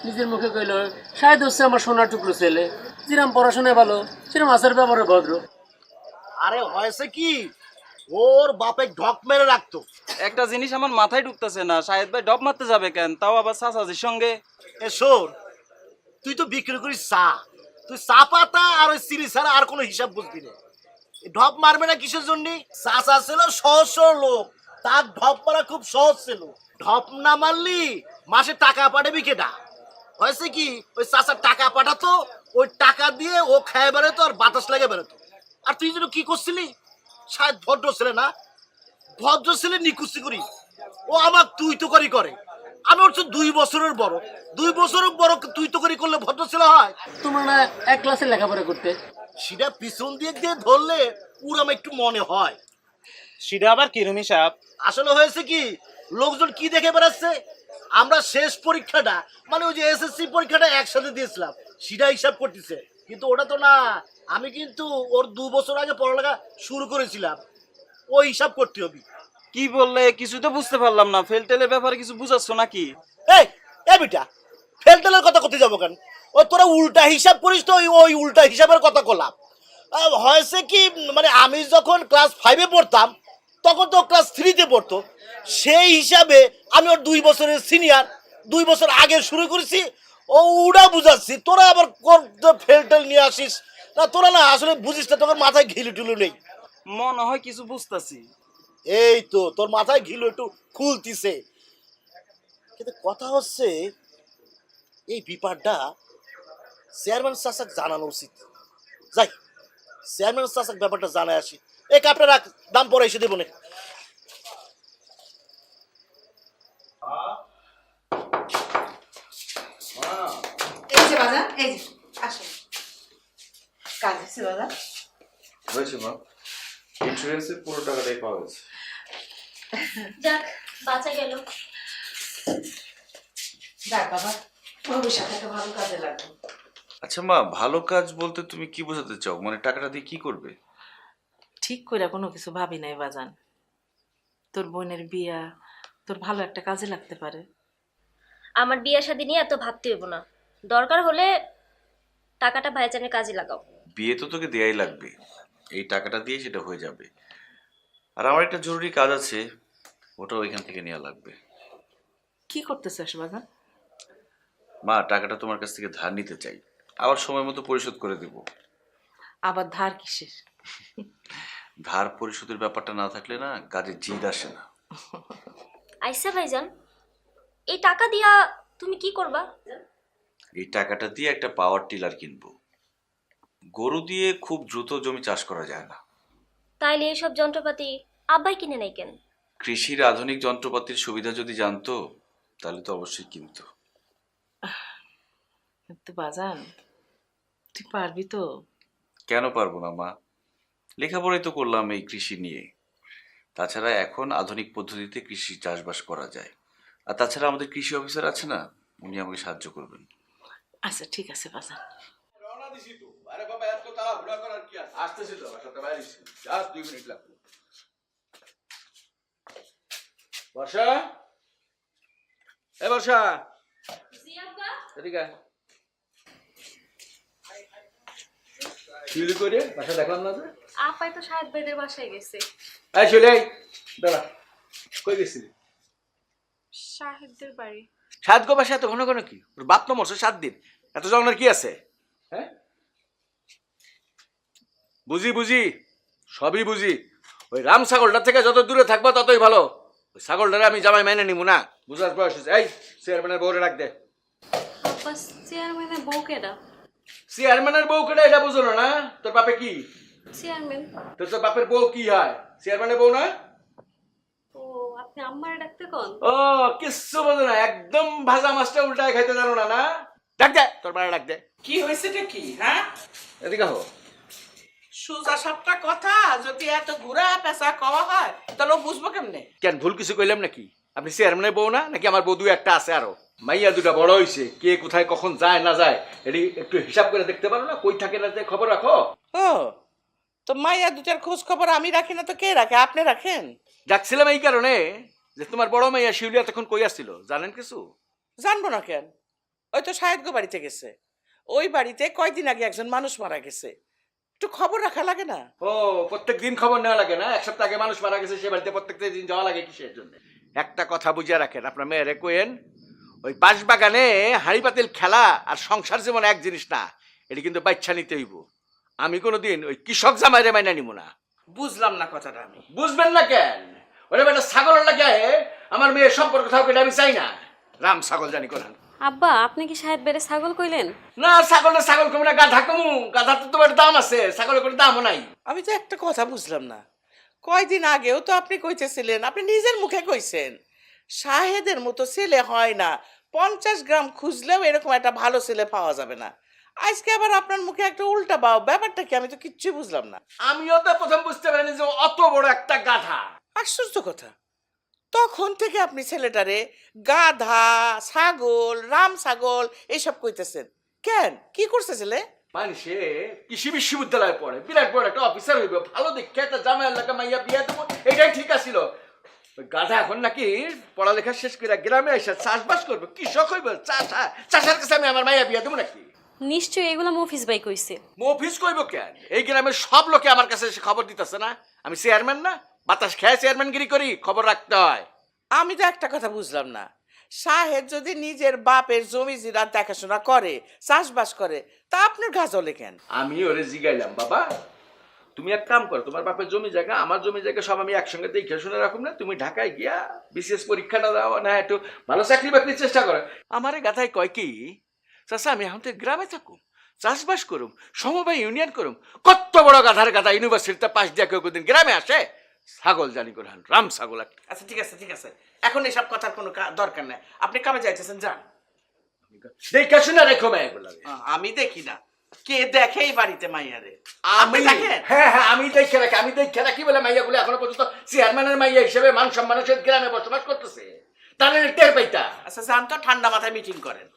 নিজের মুখে কইল শায়দ হচ্ছে আমার সোনার টুকরো ছেলে, যেরকম পড়াশোনায় ভালো সেরকম আচার ব্যবহারে ভদ্র। আরে হয়েছে কি, ওর বাপে ঢক মেরে রাখতো। একটা জিনিস আমার মাথায় ঢুকতেছে না, শাহেদ ভাই ডব মারতে যাবে কেন, তাও আবার চাচাজির সঙ্গে? এ শোন, তুই তো বিক্রি করিস চা, তুই চা পাতা আর ওই চিনি ছাড়া আর কোনো হিসাব বুঝবি না। ঢপ মারবে না কিসের জন্য? চাচা ছিল সহজ লোক, তার ঢপ মারা খুব সহজ ছিল। ঢপ না মারলি মাসে টাকা পাঠাবি কেটা? হয়েছে কি, ওই চাচার টাকা পাঠাতো, ওই টাকা দিয়ে ও খায় বেড়াতো আর বাতাস লেগে বেড়াতো। আর তুই যেন কি করছিলি? শায়দ ভদ্র ছেলে না, ভদ্র ছেলে নিকুচি করি। ও আমার তুই তো করি করে, আমি হচ্ছে 2 বছরের বড়। 2 বছরের বড় তুই তো করি করলে ভদ্র ছেলে হয়? তোমার না এক ক্লাসে লেখাপড়া করতে? সেটা পিছন দিয়ে দিয়ে ধরলে পুরাম একটু মনে হয়। সেটা আবার কিরমি সাহেব? আসলে হয়েছে কি, লোকজন কি দেখে বেড়াচ্ছে, আমরা শেষ পরীক্ষাটা মানে ওই যে এসএসসি পরীক্ষাটা একসাথে দিয়েছিলাম, সেটা হিসাব করতেছে। কিন্তু ওটা তো না, আমি কিন্তু ওর 2 বছর আগে পড়ালেখা শুরু করেছিলাম, ওই হিসাব করতে হবে। কি বললে কিছু তো বুঝতে পারলাম না, ফেলটেলের ব্যাপারে কিছু বুঝাচ্ছ নাকি? এই এই বেটা, ফেলটেলের কথা করতে যাবো কেন? ওই তোরা উল্টা হিসাব করিস তো, ওই উল্টা হিসাবের কথা করলাম। হয়েছে কি, মানে আমি যখন ক্লাস 5-এ পড়তাম তখন তো ক্লাস 3-তে পড়তো, সেই হিসাবে আমি ওর 2 বছরের সিনিয়র, 2 বছর আগে শুরু করেছি। ও উড়া বুঝাচ্ছি, তোরা আবার ফেলটেল নিয়ে আসিস না। তোরা না আসলে বুঝিস না, তোর মাথায় ঘিলু টুলু নেই। মনে হয় কিছু বুঝতেছি। এই তো তোর মাথায় ঘিলু একটু খুলতিছে। কিন্তু কথা হচ্ছে এই ব্যাপারটা চেয়ারম্যান চাচাক জানানো উচিত। যাই চেয়ারম্যান চাচাক ব্যাপারটা জানায় আসি। এই কাপটা রাখ, দাম পরে এসে দেবো না। এই যে বাজার, এই যে আসুন। কাজ হচ্ছে বাজার? হয়েছে মা, ইন্স্যুরেন্সের পুরো টাকাটাই পাওয়া গেছে। যাক, বাঁচা গেল। যাক বাবা, ভবিষ্যতে একটা ভালো কাজে লাগবে। আচ্ছা মা, ভালো কাজ বলতে তুমি কি বোঝাতে চাও? মানে টাকাটা দিয়ে কি করবে? ঠিক করে কোনো কিছু ভাবি নাই বাজান। তোর বোনের বিয়া তোর ভালো একটা কাজে লাগতে পারে। আমার বিয়ে শাদী নিয়ে এত ভাবতে হইব না, দরকার হলে টাকাটা ভাইজানের কাজে লাগাও। বিয়ে তো তোকে দেয়াই লাগবে, এই টাকাটা দিয়ে সেটা হয়ে যাবে। আর আমার একটা জরুরি কাজ আছে, ওটাও এখান থেকে নেওয়া লাগবে। কি করতে চাস বাজান? মা, টাকাটা তোমার কাছ থেকে ধার নিতে চাই, আবার সময় মতো পরিশোধ করে দেব। আবার ধার কিসের? ধার পরিশোধের ব্যাপারটা না থাকলে না কাজে জিদ আসে না। আইসা ভাইজান, এই টাকা দিয়া তুমি কি করবা? এই টাকাটা দিয়ে একটা পাওয়ার টিলার কিনবো। গরু দিয়ে খুব দ্রুত জমি চাষ করা যায় না। তাইলে এইসব যন্ত্রপাতি আব্বাই কিনে নাই কেন? কৃষির আধুনিক যন্ত্রপাতির সুবিধা যদি জানতো তাহলে তো অবশ্যই কিনতো। কিন্তু বাজান, তুই পারবি তো? কেন পারবো না মা, লেখাপড়াই তো করলাম এই কৃষি নিয়ে। তাছাড়া এখন আধুনিক পদ্ধতিতে কৃষি চাষবাস করা যায়। আর তাছাড়া আমাদের কৃষি অফিসার আছে না, উনি আমাকে সাহায্য করবেন। আচ্ছা ঠিক আছে বাজান। রওনা দিছি তো। আরে বাবা, এত তাড়াহুড়া করার কি আছে? আসতেছি তো, সাথে বাইরে এসেছি। জাস্ট 2 মিনিট লাগবে। বর্ষা, এ বর্ষা, এদিকে আয়। চুরি করে বাসা দেখলাম না যে? আপাই তো শাহেদ ভাইদের বাসায় গেছে। এই চলে আয়, দাঁড়া। কই গেছিলি? শাহেদদের বাড়ি। সাত গো বাসা এত ঘন ঘন কি? ওর বাপ তো মরছে 7 দিন, এত জঙ্গলের কি আছে? হ্যাঁ বুঝি বুঝি, সবই বুঝি। ওই রাম ছাগলটার থেকে যত দূরে থাকবো ততই ভালো। ওই ছাগলটারে আমি জামাই মাইনে নিব না, বুঝার বয়স হয়েছে। এই চেয়ারম্যানের বউরে রাখ দে। আব্বা, চেয়ারম্যানের বউ কেডা? চেয়ারম্যানের বউ কেটে এটা বুঝো না? তোর বাপে কি? চেয়ারম্যান। তোর বাপের বউ কি হয়? চেয়ারম্যানের বউ না? ও, আপনি আম্মারে ডাকতে কোন? ও, কিচ্ছু বোঝো না, একদম ভাজা মাছটা উল্টায় খাইতে জানো না। না, ডাক দে, তোর বাড়ি ডাক দে। কি হয়েছেটা কি? হ্যাঁ, এদিকে হো। সোজা সাপটা কথা যদি এত ঘুরা পেঁচা কওয়া হয় তাহলে ও বুঝবো কেমনে? কেন ভুল কিছু কইলাম নাকি? আপনি চেয়ারম্যানের বউ না নাকি? আমার বউ 2-1টা আছে আরো। মাইয়া 2টা বড় হইছে, কে কোথায় কখন যায় না যায় এটি একটু হিসাব করে দেখতে পারো না? কই থাকে না, খবর রাখো। ও, তো মাইয়া 2টার খোঁজ খবর আমি রাখি না তো কে রাখে? আপনি রাখেন? ডাকছিলাম এই কারণে যে তোমার বড় মাইয়া শিউলিয়া তখন কই আসছিল, জানেন কিছু? জানবো না কেন? ওই তো সাহেব গো বাড়িতে গেছে। ওই বাড়িতে কয়দিন আগে একজন মানুষ মারা গেছে, একটু খবর রাখা লাগে না? ও, প্রত্যেক দিন খবর নেওয়া লাগে না? 1 সপ্তাহ আগে মানুষ মারা গেছে, সে বাড়িতে প্রত্যেক দিন যাওয়া লাগে কিসের জন্য? একটা কথা বুঝিয়ে রাখেন, আপনার মেয়েরে কোয়েন, ওই বাঁশবাগানে হাঁড়ি পাতিল খেলা আর সংসার জীবন এক জিনিস না। এটি কিন্তু বাচ্চা নিতে হইব। আমি কোনোদিন ওই কৃষক জামাইরে মাইনা নিব না। বুঝলাম না কথাটা আমি। বুঝবেন না কেন? ওরে বেটা ছাগলের লাগে আমার মেয়ের সম্পর্ক থাকবে, আমি চাই না। রাম ছাগল জানি কোন। আব্বা, আপনি কি শাহেদ ভাইরে ছাগল কইলেন? না, ছাগল কমু না, গাধা কমু। গাধা তো তোমার দাম আছে, ছাগলের কোনো দামও নাই। আমি তো একটা কথা বুঝলাম না, কয়দিন আগেও তো আপনি কইতেছিলেন, আপনি নিজের মুখে কইছেন শাহেদের মতো ছেলে হয় না, 50 গ্রাম খুঁজলেও এরকম একটা ভালো ছেলে পাওয়া যাবে না। আজকে আবার আপনার মুখে একটা উল্টা বাও, ব্যাপারটা কি? আমি তো কিচ্ছু বুঝলাম না। আমিও তো প্রথম বুঝতে পারিনি যে অত বড় একটা গাধা। আশ্চর্য কথা, তখন থেকে আপনি ছেলেটারে গাধা, ছাগল, রাম ছাগল এইসব কইতেছেন কেন? কি করছে ছেলে? মানুষে কৃষি বিশ্ববিদ্যালয়ে পড়ে, বিরাট বড় একটা অফিসার হইবে, ভালো দেখে একটা জামাই এলাকা মাইয়া বিয়া দেবো, এটাই ঠিক আছিল। ওই গাধা এখন নাকি পড়ালেখা শেষ করে গ্রামে এসে চাষবাস করবে, কৃষক হইবে, চাষার কাছে আমি আমার মাইয়া বিয়া দেবো নাকি? নিশ্চয়ই এগুলা মফিজ ভাই কইছে। মফিজ কইব কেন? এই গ্রামের সব লোকে আমার কাছে এসে খবর দিতেছে না? আমি চেয়ারম্যান না? বাতাস খেয়ে চেয়ারম্যানগিরি করি, খবর রাখতে হয়। আমি তো একটা কথা বুঝলাম না, সাহেব যদি নিজের বাপের জমি জিরা দেখাশোনা করে, চাষবাস করে, তা আপনার গা জ্বলে কেন? আমি ওরে জিগাইলাম, বাবা তুমি তুমি এক কাম করো, তোমার বাপের জমি জায়গা আমার জমি জায়গা সব আমি একসঙ্গে দেখে শুনে রাখুন না, তুমি ঢাকায় গিয়া বিসিএস পরীক্ষাটা দাও না, একটু ভালো চাকরি বাকরির চেষ্টা করো। আমারে গাথায় কয় কি চাচা আমি এখন তো গ্রামে থাকুম, চাষবাস করুম, সমবায় ইউনিয়ন করুম। কত বড় গাধার গাধা ইউনিভার্সিটিতে পাশ দিয়া কেউ দিন গ্রামে আসে? ছাগল জানি করে রাম ছাগল একটা। আচ্ছা ঠিক আছে ঠিক আছে, এখন এসব কথার কোনো দরকার নাই, আপনি কামে যাইতেছেন যান। দেখে শুনে রেখো মেয়ে এগুলো। আমি দেখি না, কে দেখে এই বাড়িতে মাইয়ারে? আমি হ্যাঁ হ্যাঁ আমি দেখে রাখি, আমি দেখে রাখি বলে মাইয়াগুলো এখনো পর্যন্ত চেয়ারম্যানের মাইয়া হিসেবে মান সম্মানের সাথে গ্রামে বসবাস করতেছে, তাহলে টের পাইতা। আচ্ছা যান তো, ঠান্ডা মাথায় মিটিং করেন।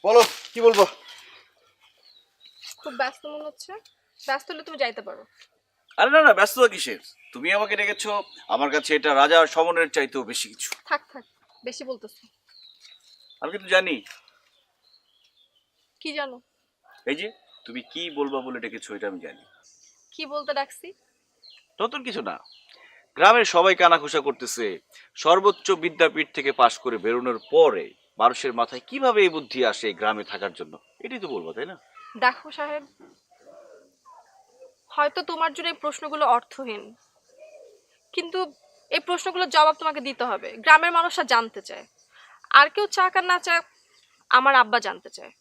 বলো কি বলবো? খুব ব্যস্ত মনে হচ্ছে। ব্যস্ত হলে তুমি যাইতে পারো। আরে না না, ব্যস্ততা কিসের? তুমি আমাকে ডেকেছো, আমার কাছে এটা রাজা আর সমনের চাইতেও বেশি কিছু। থাক থাক, বেশি বলতেছো। আমি কিন্তু জানি। কি জানো? এই যে তুমি কি বলবা বলে ডেকেছো এটা আমি জানি। কি বলতে ডাকছি? নতুন কিছু না, গ্রামের সবাই কানাঘুষা করতেছে সর্বোচ্চ বিদ্যাপীঠ থেকে পাশ করে বেরোনোর পরে মানুষের মাথায় কিভাবে এই বুদ্ধি আসে গ্রামে থাকার জন্য, এটাই তো বলবো, তাই না? দেখো সাহেব, হয়তো তোমার জন্য এই প্রশ্নগুলো অর্থহীন, কিন্তু এই প্রশ্নগুলোর জবাব তোমাকে দিতে হবে। গ্রামের মানুষরা জানতে চায়, আর কেউ চাক আর না চায়, আমার আব্বা জানতে চায়।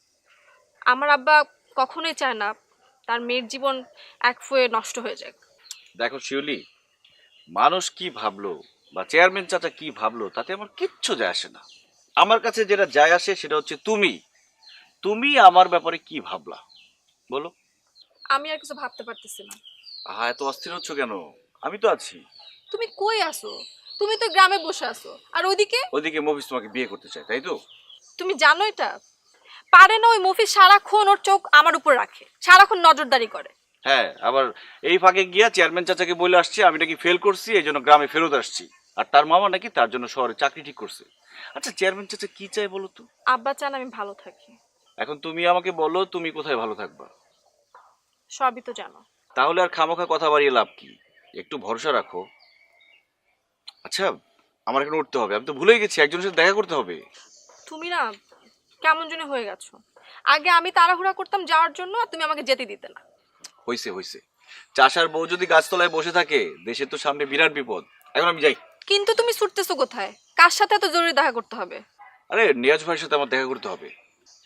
আমার আব্বা কখনোই চায় না তার মেয়ের জীবন এক ফুয়ে নষ্ট হয়ে যাক। দেখো শিউলি, মানুষ কি ভাবলো বা চেয়ারম্যান চাচা কি ভাবলো তাতে আমার কিচ্ছু যায় আসে না। আমার কাছে যেটা যায় আসে সেটা হচ্ছে তুমি আমার ব্যাপারে কি ভাবলা বলো। আমি আর কিছু ভাবতে পারতেছি না। এত অস্থির হচ্ছ কেন? আমি তো আছি। তুমি কই আসো? তুমি তো গ্রামে বসে আছো, আর ওইদিকে মফিজ তোমাকে বিয়ে করতে চায়, তাই তো? তুমি জানো এটা? পারে না ওই মফিজ সারাক্ষণ ওর চোখ আমার উপর রাখে, সারাক্ষণ নজরদারি করে। হ্যাঁ, আবার এই ফাঁকে গিয়া চেয়ারম্যান চাচাকে বলে আসছে আমি নাকি ফেল করছি, এই জন্য গ্রামে ফেরত আসছি, আর তার মামা নাকি তার জন্য শহরে চাকরি ঠিক করছে। আচ্ছা চেয়ারম্যান চাচা কি চাই বলো তো? আব্বা চান আমি ভালো থাকি। এখন তুমি আমাকে বলো তুমি কোথায় ভালো থাকবা? সবই তো জানো। তাহলে আর খামোখা কথা বাড়িয়ে লাভ কি? একটু ভরসা রাখো। আচ্ছা আমার এখন উঠতে হবে, আমি তো ভুলেই গেছি একজনের সাথে দেখা করতে হবে। তুমি না কেমন জন্য হয়ে গেছো। আগে আমি তাড়াহুড়া করতাম যাওয়ার জন্য, আর তুমি আমাকে যেতে দিতে না। হইছে চাষার বউ যদি গাছতলায় বসে থাকে দেশের তো সামনে বিরাট বিপদ। এখন আমি যাই। কিন্তু তুমি ছুটতেছো কোথায়? কার সাথে এত জরুরি দেখা করতে হবে? আরে নিয়াজ ভাইয়ের সাথে আমার দেখা করতে হবে।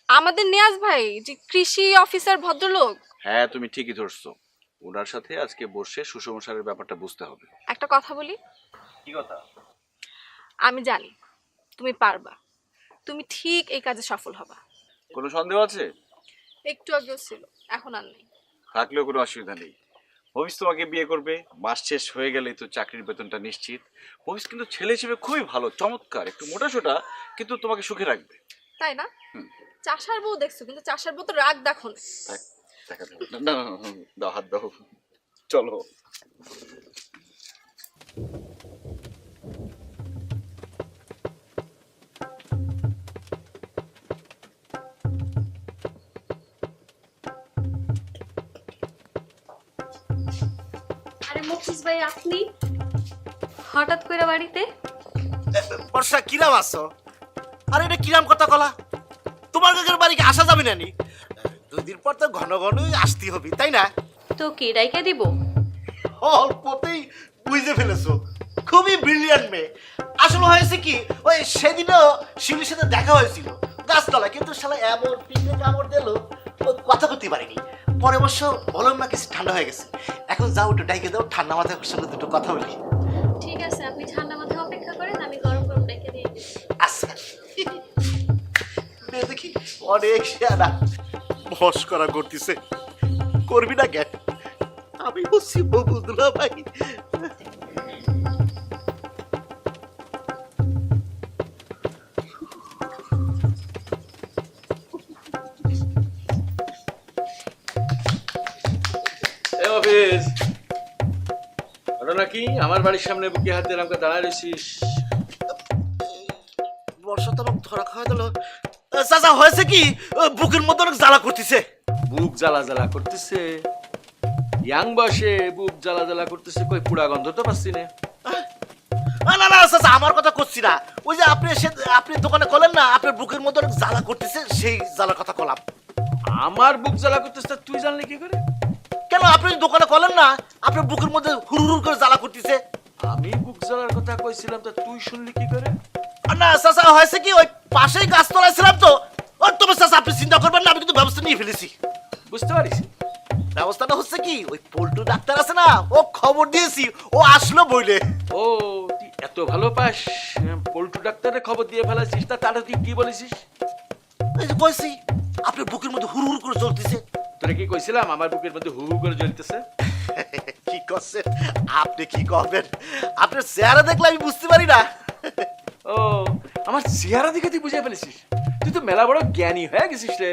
আমাদের নিয়াজ ভাই যে কৃষি অফিসার ভদ্রলোক? হ্যাঁ তুমি ঠিকই ধরছো, ওনার সাথে আজকে বসে সুসংসারের ব্যাপারটা বুঝতে হবে। একটা কথা বলি। কি কথা? আমি জানি তুমি পারবা, তুমি ঠিক এই কাজে সফল হবা। কোনো সন্দেহ আছে? একটু আগেও ছিল, এখন আর নেই। থাকলেও কোনো অসুবিধা নেই। মফিজ তোমাকে বিয়ে করবে, মাস শেষ হয়ে গেলেই তো চাকরির বেতনটা নিশ্চিত। মফিজ কিন্তু ছেলে হিসেবে খুবই ভালো, চমৎকার, একটু মোটাসোটা, কিন্তু তোমাকে সুখে রাখবে। তাই না? চাষার বউ দেখছো, কিন্তু চাষার বউ তো রাগ দেখো না। না দাও, হাত দাও, চলো। আরে মফিজ ভাই, আপনি হঠাৎ করে বাড়িতে? বর্ষা কিরাম আছো? আরে এটা কিরাম কথা কলা? তোমার কাকের বাড়িকে আসা যাবে না নি? 2 দিন পর তো ঘন ঘনই আসতে হবে, তাই না? তো কি ডাইকা দিব? অল্পতেই বুঝে ফেলেছো, খুবই ব্রিলিয়ান্ট মেয়ে। আসলে হয়েছে কি, ওই সেদিনও শিউলির সাথে দেখা হয়েছিল গাছতলায়, কিন্তু শালা এমন পিঠে কামড় দিল কথা বলতে পারিনি। পরে অবশ্য বললাম না কিছু ঠান্ডা হয়ে গেছে। এখন যাও একটু ডাইকে দাও, ঠান্ডা মাথায় ওর সঙ্গে দুটো কথা বলি। ঠিক আছে, আপনি ঠান্ডা মাথায় অপেক্ষা করেন, আমি গরম গরম ডাইকা দিয়ে দিই। আচ্ছা দেখি অনেক শেয়ারা মস্করা করতেছে, করবি না কেন? আমি বলছি ববুদুল্লাহ ভাই। অফিস ঘটনা কি? আমার বাড়ির সামনে বুকে হাত দিয়ে আমাকে দাঁড়ায় রয়েছিস। বর্ষা তো ধরা খাওয়া দিল। চাচা হয়েছে কি, বুকের মধ্যে অনেক জ্বালা করতেছে। বুক জ্বালা জ্বালা করতেছে? ইয়াং বয়সে বুক জ্বালা জ্বালা করতেছে? কই পুড়া গন্ধ তো পাচ্ছি না। না না না চাচা, আমার কথা করছি না। ওই যে আপনি দোকানে কলেন না আপনার বুকের মধ্যে অনেক জ্বালা করতেছে, সেই জ্বালার কথা কলাম। আমার বুক জ্বালা করতেছে, তুই জানলি কি করে? কেন আপনি দোকানে কলেন না আপনার বুকের মধ্যে হুড় হুড় করে জ্বালা করতেছে? আমি বুক জ্বালার কথা কইছিলাম, তা তুই শুনলি কি করে? না চাচা, হয়েছে কি ওই পাশেই গাছতলায় ছিলাম তো। ওই তবে চাচা আপনি চিন্তা করবেন না, আমি কিন্তু ব্যবস্থা নিয়ে ফেলেছি। বুঝতে পারিস? ব্যবস্থাটা হচ্ছে কি, ওই পল্টু ডাক্তার আছে না, ও খবর দিয়েছি, ও আসলো বইলে। ও তুই এত ভালো পাস, পল্টু ডাক্তারের খবর দিয়ে ফেলাছিস, তা তারা তুই কি বলেছিস? এই যে কইছি আপনার বুকের মধ্যে হুড় হুড় করে চলতেছে। তোরা কি কইছিলাম আমার বুকের মধ্যে হু হু করে জ্বলতেছে? কি করছেন আপনি, কি করবেন? আপনার চেহারা দেখলে আমি বুঝতে পারি না। ও আমার চেহারা দেখে তুই বুঝে ফেলেছিস? তুই তো মেলা বড় জ্ঞানী হয়ে গেছিস রে।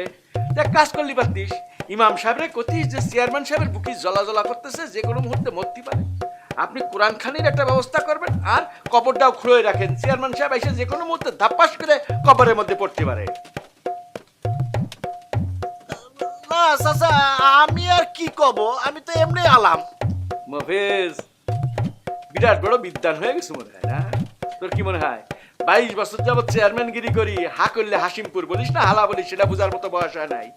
দেখ, কাজ করলি পারতিস, ইমাম সাহেবরে কতিস যে চেয়ারম্যান সাহেবের বুকি জ্বলা জ্বলা করতেছে, যে কোনো মুহূর্তে মরতে পারে। আপনি কোরআন খানির একটা ব্যবস্থা করবেন আর কবরটাও খুঁড়ে রাখেন, চেয়ারম্যান সাহেব এসে যে কোনো মুহূর্তে ধাপ্পাস করে কবরের মধ্যে পড়তে পারে। না চাচা, আমি আর কি কব, আমি তো এমনি আলাম। মফেজ বিরাট বড় বিদ্বান হয়ে গেছে মনে হয় না? তোর কি মনে হয় 22 বছর যাবত চেয়ারম্যানগিরি করি, হা করলে হাসিমপুর বলিস না হালা বলিস, সেটা বোঝার মতো বয়স হয় নাই।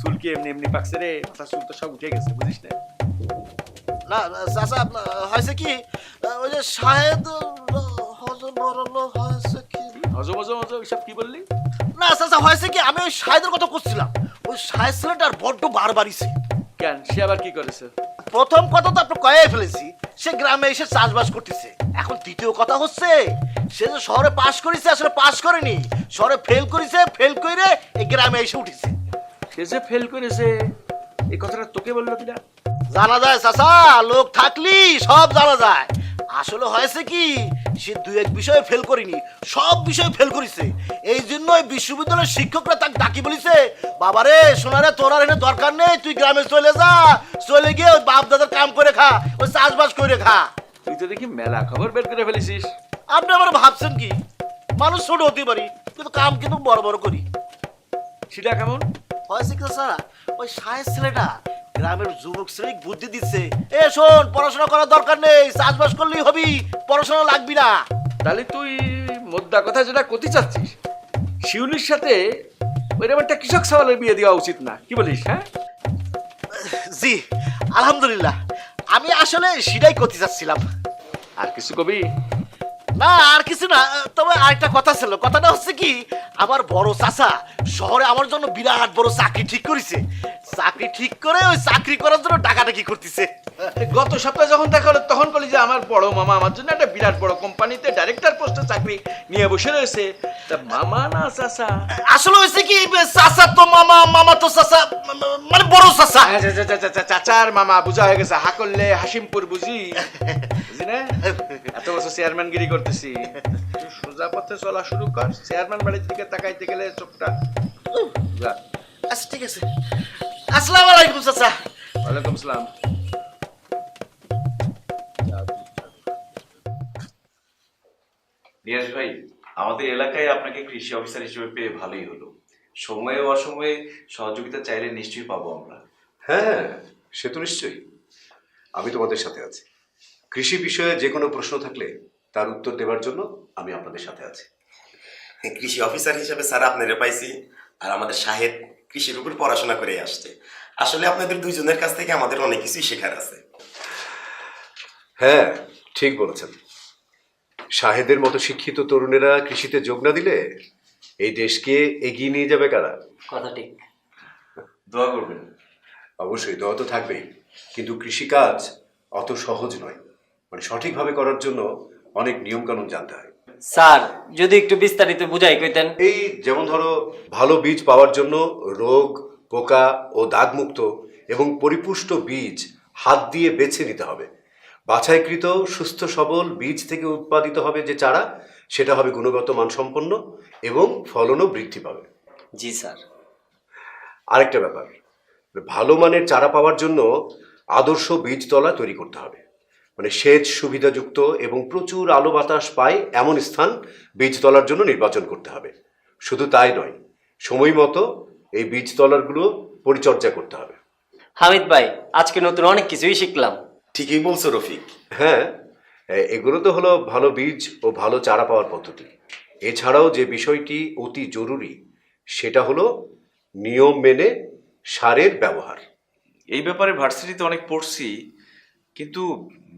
চুল কি এমনি এমনি পাকছে রে? মাথা চুল তো সব উঠে গেছে, বুঝিস না? না চাচা, হয়েছে কি ওই যে শাহেদ হজম হয়েছে কি, হজম হজম হজম এসব কি বললি? না চাচা, হয়েছে কি আমি ওই শাহেদের কথা করছিলাম। ওই শাহেদ ছেলেটার বড্ড বাড়বাড়িছে। কেন, সে আবার কি করেছে? প্রথম কথা তো আপনি কয়ে ফেলেছি, সে গ্রামে এসে চাষবাস করতেছে। এখন দ্বিতীয় কথা হচ্ছে, সে যে শহরে পাশ করেছে আসলে পাশ করেনি, শহরে ফেল করেছে, ফেল করে এই গ্রামে এসে উঠেছে। সে যে ফেল করেছে এই কথাটা তোকে বললো কিনা? জানা যায় চাচা, লোক থাকলি সব জানা যায়। আসলে হয়েছে কি, সে দুই এক বিষয়ে ফেল করেনি, সব বিষয়ে ফেল করেছে। এই জন্য বিশ্ববিদ্যালয়ের শিক্ষকরা তাকে ডাকি বলিছে, বাবারে সোনারে তোর আর এনে দরকার নেই, তুই গ্রামে চলে যা, চলে গিয়ে ওই বাপ দাদার কাম করে খা, ওই চাষবাস করে খা। তুই তো দেখি মেলা খবর বের করে ফেলেছিস। আপনি আবার ভাবছেন কি, মানুষ ছোট হতে পারি কিন্তু কাম কিন্তু বড় বড় করি। সেটা কেমন? হয়েছে কি স্যার, ওই সায়েন্স ছেলেটা গ্রামের যুবক শ্রেণী বুদ্ধি দিচ্ছে, এ শোন পড়াশোনা করার দরকার নেই, চাষবাস করলেই হবি, পড়াশোনা লাগবি না। তাহলে তুই মোদ্দা কথা যেটা করতে চাচ্ছিস, শিউলির সাথে ওইরকম একটা কৃষক সওয়ালের বিয়ে দেওয়া উচিত না, কি বলিস? হ্যাঁ জি আলহামদুলিল্লাহ, আমি আসলে সেটাই করতে চাচ্ছিলাম। আর কিছু কবি? না আর কিছু না, তবে আরেকটা কথা ছিল। কথাটা হচ্ছে কি, আমার বড় চাচা শহরে আমার জন্য বিরাট বড় চাকরি ঠিক করেছে। চাকরি ঠিক করে ওই চাকরি করার জন্য ডাকাডাকি করতেছে। গত সপ্তাহে যখন দেখা হলো তখন বলি যে আমার বড় মামা আমার জন্য একটা বিরাট বড় কোম্পানিতে ডাইরেক্টর পোস্টে চাকরি নিয়ে বসে রয়েছে। তা মামা না চাচা? আসলে হয়েছে কি, চাচা তো মামা, মামা তো চাচা, মানে বড় চাচা। চাচার মামা বুঝা হয়ে গেছে, হা করলে হাসিমপুর বুঝি, বুঝি না? এত বছর চেয়ারম্যানগিরি করতেছি, তুই সোজা পথে চলা শুরু কর। চেয়ারম্যান বাড়ির দিকে তাকাইতে গেলে চোখটা। আচ্ছা ঠিক আছে, আসসালামু আলাইকুম চাচা। ওয়ালাইকুম আসসালাম। নিয়াজ ভাই, আমাদের এলাকায় আপনাকে কৃষি অফিসার হিসেবে পেয়ে ভালোই হলো। সময়ে অসময়ে সহযোগিতা চাইলে নিশ্চয়ই পাবো আমরা। হ্যাঁ, সে তো নিশ্চয়ই। আমি তোমাদের সাথে আছি। কৃষি বিষয়ে যে কোনো প্রশ্ন থাকলে তার উত্তর দেওয়ার জন্য আমি আপনাদের সাথে আছি। কৃষি অফিসার হিসেবে স্যার আপনারা পাইছি, আর আমাদের শাহেদ কৃষির উপর পড়াশোনা করে আসছে। আসলে আপনাদের দুইজনের কাছ থেকে আমাদের অনেক কিছুই শেখার আছে। হ্যাঁ, ঠিক বলেছেন। শাহেদের মতো শিক্ষিত তরুণেরা কৃষিতে যোগ না দিলে এই দেশকে এগিয়ে নিয়ে যাবে কারা? কথা ঠিক। দোয়া করবেন। অবশ্যই দোয়া তো থাকবেই, কিন্তু কৃষিকাজ অত সহজ নয়। মানে সঠিকভাবে করার জন্য অনেক নিয়ম কানুন জানতে হয়। স্যার যদি একটু বিস্তারিত বুঝাই কইতেন। এই যেমন ধরো, ভালো বীজ পাওয়ার জন্য রোগ, পোকা ও দাগমুক্ত এবং পরিপুষ্ট বীজ হাত দিয়ে বেছে নিতে হবে। বাছাইকৃত সুস্থ সবল বীজ থেকে উৎপাদিত হবে যে চারা, সেটা হবে গুণগত মানসম্পন্ন এবং ফলনও বৃদ্ধি পাবে। জি স্যার। আরেকটা ব্যাপার, ভালো মানের চারা পাওয়ার জন্য আদর্শ বীজতলা তৈরি করতে হবে। মানে সেচ সুবিধাযুক্ত এবং প্রচুর আলো বাতাস পায় এমন স্থান বীজতলার জন্য নির্বাচন করতে হবে। শুধু তাই নয়, সময় মতো এই বীজতলাগুলো পরিচর্যা করতে হবে। হামিদ ভাই, আজকে নতুন অনেক কিছুই শিখলাম। ঠিকই বলছো রফিক। হ্যাঁ, এগুলো তো হলো ভালো বীজ ও ভালো চারা পাওয়ার পদ্ধতি। এছাড়াও যে বিষয়টি অতি জরুরি সেটা হলো নিয়ম মেনে সারের ব্যবহার। এই ব্যাপারে ভার্সিটিতে অনেক পড়ছি, কিন্তু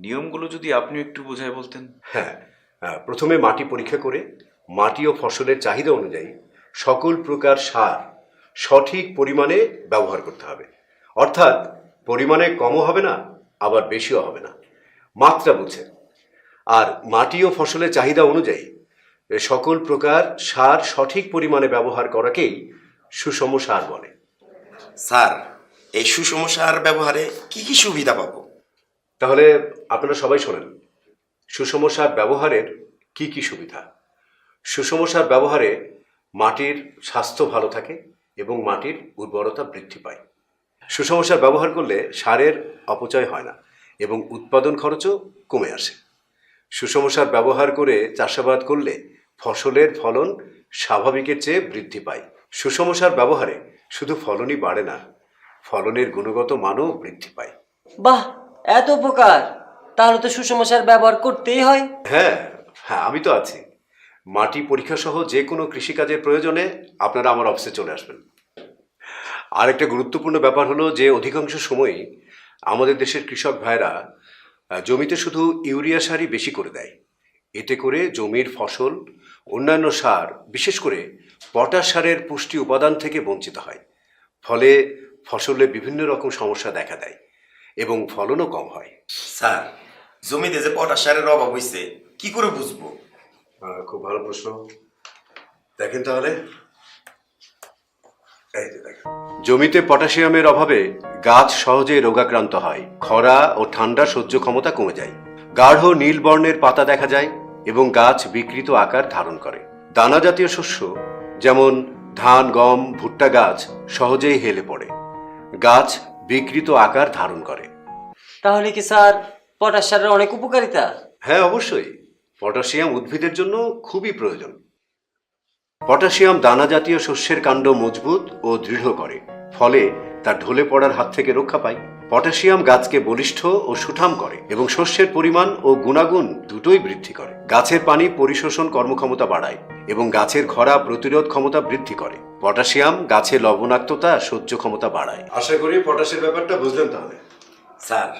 নিয়মগুলো যদি আপনি একটু বোঝায় বলতেন। হ্যাঁ, প্রথমে মাটি পরীক্ষা করে মাটি ও ফসলের চাহিদা অনুযায়ী সকল প্রকার সার সঠিক পরিমাণে ব্যবহার করতে হবে। অর্থাৎ পরিমাণে কমও হবে না, আবার বেশিও হবে না, মাত্রা বুঝে। আর মাটি ও ফসলের চাহিদা অনুযায়ী সকল প্রকার সার সঠিক পরিমাণে ব্যবহার করাকেই সুষম সার বলে। স্যার, এই সুষম সার ব্যবহারে কি কি সুবিধা পাবো? তাহলে আপনারা সবাই শোনেন, সুষম সার ব্যবহারের কি কি সুবিধা। সুষম সার ব্যবহারে মাটির স্বাস্থ্য ভালো থাকে এবং মাটির উর্বরতা বৃদ্ধি পায়। সুষম সার ব্যবহার করলে সারের অপচয় হয় না এবং উৎপাদন খরচও কমে আসে। সুষম সার ব্যবহার করে চাষাবাদ করলে ফসলের ফলন স্বাভাবিকের চেয়ে বৃদ্ধি পায়। সুষম সার ব্যবহারে শুধু ফলনই বাড়ে না, ফলনের গুণগত মানও বৃদ্ধি পায়। বাহ, এত উপকার! তাহলে তো সুষম সার ব্যবহার করতেই হয়। হ্যাঁ হ্যাঁ, আমি তো আছি। মাটি পরীক্ষা সহ যে কোনো কৃষিকাজের প্রয়োজনে আপনারা আমার অফিসে চলে আসবেন। আরেকটা গুরুত্বপূর্ণ ব্যাপার হলো যে অধিকাংশ সময়ই আমাদের দেশের কৃষক ভাইরা জমিতে শুধু ইউরিয়া সারই বেশি করে দেয়। এতে করে জমির ফসল অন্যান্য সার, বিশেষ করে পটাশ সারের পুষ্টি উপাদান থেকে বঞ্চিত হয়। ফলে ফসলে বিভিন্ন রকম সমস্যা দেখা দেয় এবং ফলনও কম হয়। স্যার, জমিতে যে পটাশ সারের অভাব হয়েছে কি করে বুঝবো? খুব ভালো প্রশ্ন। দেখেন তাহলে, জমিতে পটাশিয়ামের অভাবে গাছ সহজেই রোগাক্রান্ত হয়, খরা ও ঠান্ডা সহ্য ক্ষমতা কমে যায়, গাঢ় নীল বর্ণের পাতা দেখা যায় এবং গাছ বিকৃত আকার ধারণ করে। দানা জাতীয় শস্য যেমন ধান, গম, ভুট্টা গাছ সহজেই হেলে পড়ে, গাছ বিকৃত আকার ধারণ করে। তাহলে কি স্যার পটাশ সারের অনেক উপকারিতা? হ্যাঁ, অবশ্যই। পটাশিয়াম উদ্ভিদের জন্য খুবই প্রয়োজন। পটাশিয়াম দানা জাতীয় শস্যের কাণ্ড মজবুত ও দৃঢ় করে, ফলে তা ঢলে পড়ার হাত থেকে রক্ষা পায়। পটাশিয়াম গাছকে বলিষ্ঠ ও সুঠাম করে এবং শস্যের পরিমাণ ও গুণাগুণ দুটোই বৃদ্ধি করে। গাছের পানি পরিশোষণ কর্মক্ষমতা বাড়ায় এবং গাছের খরা প্রতিরোধ ক্ষমতা বৃদ্ধি করে। পটাশিয়াম গাছের লবণাক্ততা সহ্য ক্ষমতা বাড়ায়। আশা করি পটাশের ব্যাপারটা বুঝলেন তাহলে। স্যার,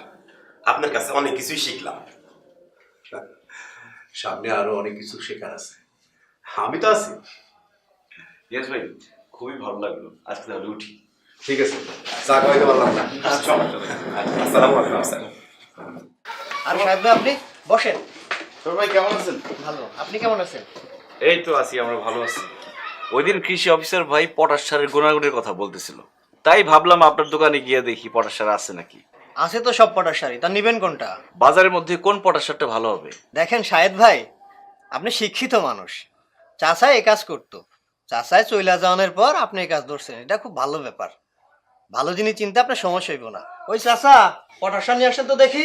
আপনার কাছে অনেক কিছুই শিখলাম। সামনে আরো অনেক কিছু শেখার আছে, আমি তো আছি। ইয়েস ভাই, খুবই ভালো লাগলো। আজকে তাহলে উঠি। ঠিক আছে, চা খাওয়াইতে পারলাম না। আসসালামু আলাইকুম স্যার। আর সাহেব ভাই, আপনি বসেন। তোর ভাই কেমন আছেন? ভালো, আপনি কেমন আছেন? এই তো আছি, আমরা ভালো আছি। ওই দিন কৃষি অফিসার ভাই পটাশ সারের গুণাগুণের কথা বলতেছিল, তাই ভাবলাম আপনার দোকানে গিয়ে দেখি পটাশ সার আছে নাকি। আছে তো সব পটাশ সারই, তা নিবেন কোনটা? বাজারের মধ্যে কোন পটাশ সারটা ভালো হবে? দেখেন শাহেদ ভাই, আপনি শিক্ষিত মানুষ। চাচাই এই কাজ করতো, চাচাই চইলা যাওয়ানোর পর আপনি এই কাজ ধরছেন, এটা খুব ভালো ব্যাপার। ভালো জিনিস চিন্তা আপনার সমস্যা হইব না। ওই চাচা, পটাশ সার নিয়ে আসেন তো দেখি।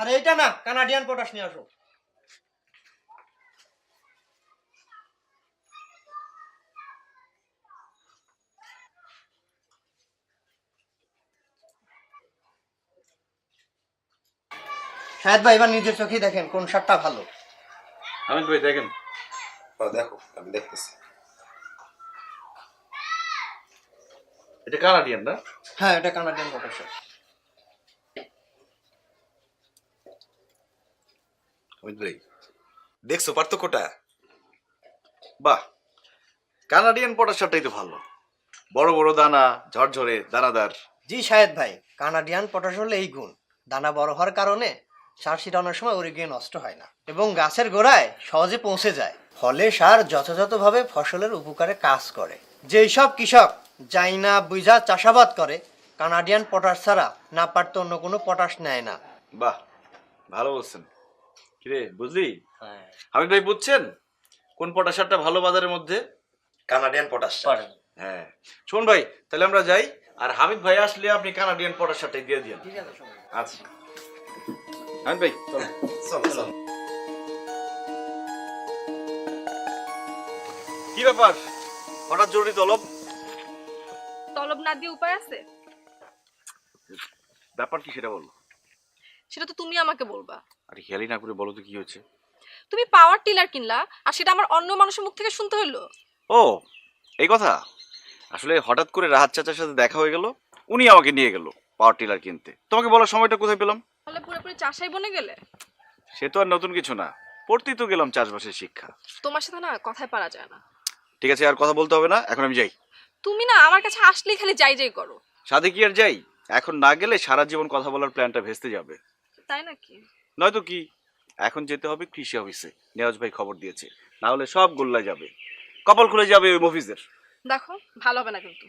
আর এইটা না, কানাডিয়ান পটাশ নিয়ে আসো। শাহেদ ভাই, এবার নিজের চোখেই দেখেন কোন সারটা ভালো। আমি ভাই দেখেন। দেখো, আমি দেখতেছি। এটা কানাডিয়ান না? হ্যাঁ, এটা কানাডিয়ান পটাশ সার। অমিত ভাই, দেখছো পার্থক্যটা? বাহ, কানাডিয়ান পটাশ সারটাই তো ভালো। বড় বড় দানা, ঝরঝরে, দানাদার। জি শাহেদ ভাই, কানাডিয়ান পটাশ হলে এই গুণ, দানা বড় হওয়ার কারণে সার ছিটানোর সময় ওরে গিয়ে নষ্ট হয় না এবং গাছের গোড়ায় সহজে পৌঁছে যায়। ফলে সার যথাযথভাবে ফসলের উপকারে কাজ করে। যেই সব কৃষক যাই না বুঝা চাষাবাদ করে, কানাডিয়ান পটাশ ছাড়া না পারতো অন্য কোনো পটাশ নেয় না। বাহ, ভালো বলছেন। কিরে, বুঝলি? হামিদ ভাই, বুঝছেন কোন পটাশ সারটা ভালো বাজারের মধ্যে? কানাডিয়ান পটাশ সার। হ্যাঁ, শোন ভাই, তাহলে আমরা যাই, আর হামিদ ভাই আসলে আপনি কানাডিয়ান পটাশ সারটাই দিয়ে দিন। আচ্ছা হামিদ ভাই, চলো। কি ব্যাপার, হঠাৎ জরুরি তলব? তলব না দিয়ে উপায় আছে? ব্যাপার কি সেটা বলো। সেটা তো তুমি আমাকে বলবা। আরে খেয়ালি না করে বলো তো কি হয়েছে। তুমি পাওয়ার টিলার কিনলা আর সেটা আমার অন্য মানুষের মুখ থেকে শুনতে হইলো। ও এই কথা, আসলে হঠাৎ করে রাহাত চাচার সাথে দেখা হয়ে গেল, উনি আমাকে নিয়ে গেল পাওয়ার টিলার কিনতে। তোমাকে বলার সময়টা কোথায় পেলাম? তাহলে পুরোপুরি চাষাই বনে গেলে। সে তো আর নতুন কিছু না, পড়তেই তো গেলাম চাষবাসের শিক্ষা। তোমার সাথে না কথায় পারা যায় না। ঠিক আছে, আর কথা বলতে হবে না, এখন আমি যাই। তুমি না আমার কাছে আসলেই খালি যাই যাই করো। সাথে কি আর যাই? এখন না গেলে সারা জীবন কথা বলার প্ল্যানটা ভেস্তে যাবে। তাই নাকি? নয়তো কি, এখন যেতে হবে কৃষি অফিসে, নেওয়াজ ভাই খবর দিয়েছে, না হলে সব গোল্লা যাবে, কপাল খুলে যাবে ওই মফিজের। দেখো ভালো হবে না কিন্তু।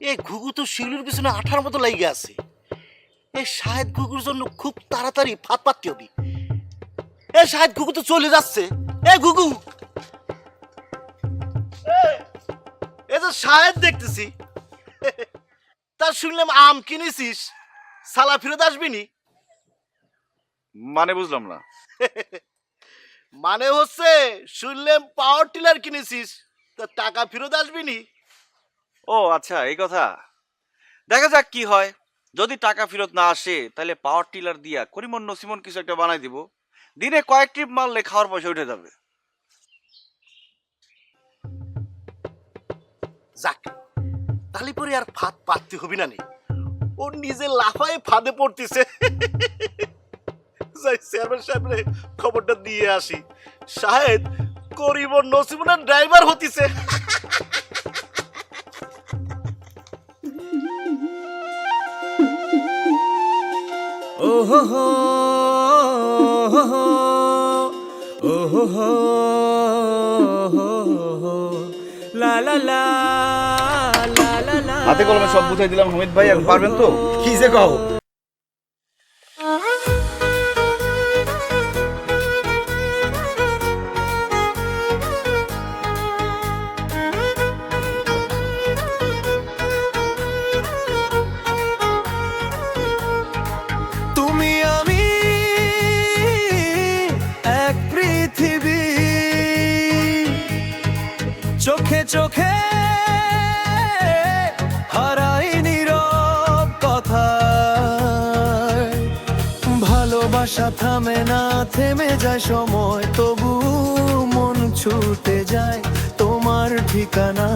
এই ঘুঘু তো শিউলির পিছনে আঠার মতো লাগিয়ে আছে। এই শাহেদ ঘুঘুর জন্য খুব তাড়াতাড়ি ফাঁদ পাততে হবে। এই শাহেদ ঘুঘু তো চলে যাচ্ছে। এই ঘুঘু, এই যে শাহেদ দেখতেছি, তা শুনলাম আম কিনেছিস, সালা ফেরত আসবি নি? মানে বুঝলাম না। মানে হচ্ছে শুনলাম পাওয়ার টিলার কিনেছিস, তা টাকা ফেরত আসবি নি? ও আচ্ছা, এই কথা। দেখা যাক কি হয়। যদি টাকা ফেরত না আসে তাহলে পাওয়ার টিলার দিয়া করিমন নসিমন কিছু একটা বানাই দিব, দিনে কয়েক ট্রিপ মারলে খাওয়ার পয়সা উঠে যাবে। যাক, তাহলে পরে আর ফাঁদ পাততে হবে না নি, ও নিজে লাফায় ফাঁদে পড়তেছে। যাই চেয়ারম্যান সাহেবরে খবরটা দিয়ে আসি, শাহেদ করিমন নসিমনের ড্রাইভার হতিছে। ওহো হো ওহো হো লা লা লা লা লা। হাতে কলমে সব বুঝাই দিলাম হামিদ ভাই, এখন পারবেন তো? কি যে কও। তুমি আমি এক পৃথিবী, চোখে চোখে হারাই নীরব কথায়। ভালোবাসা থামে না, থেমে যায় সময়, তবু মন ছুটে যায় তোমার ঠিকানা।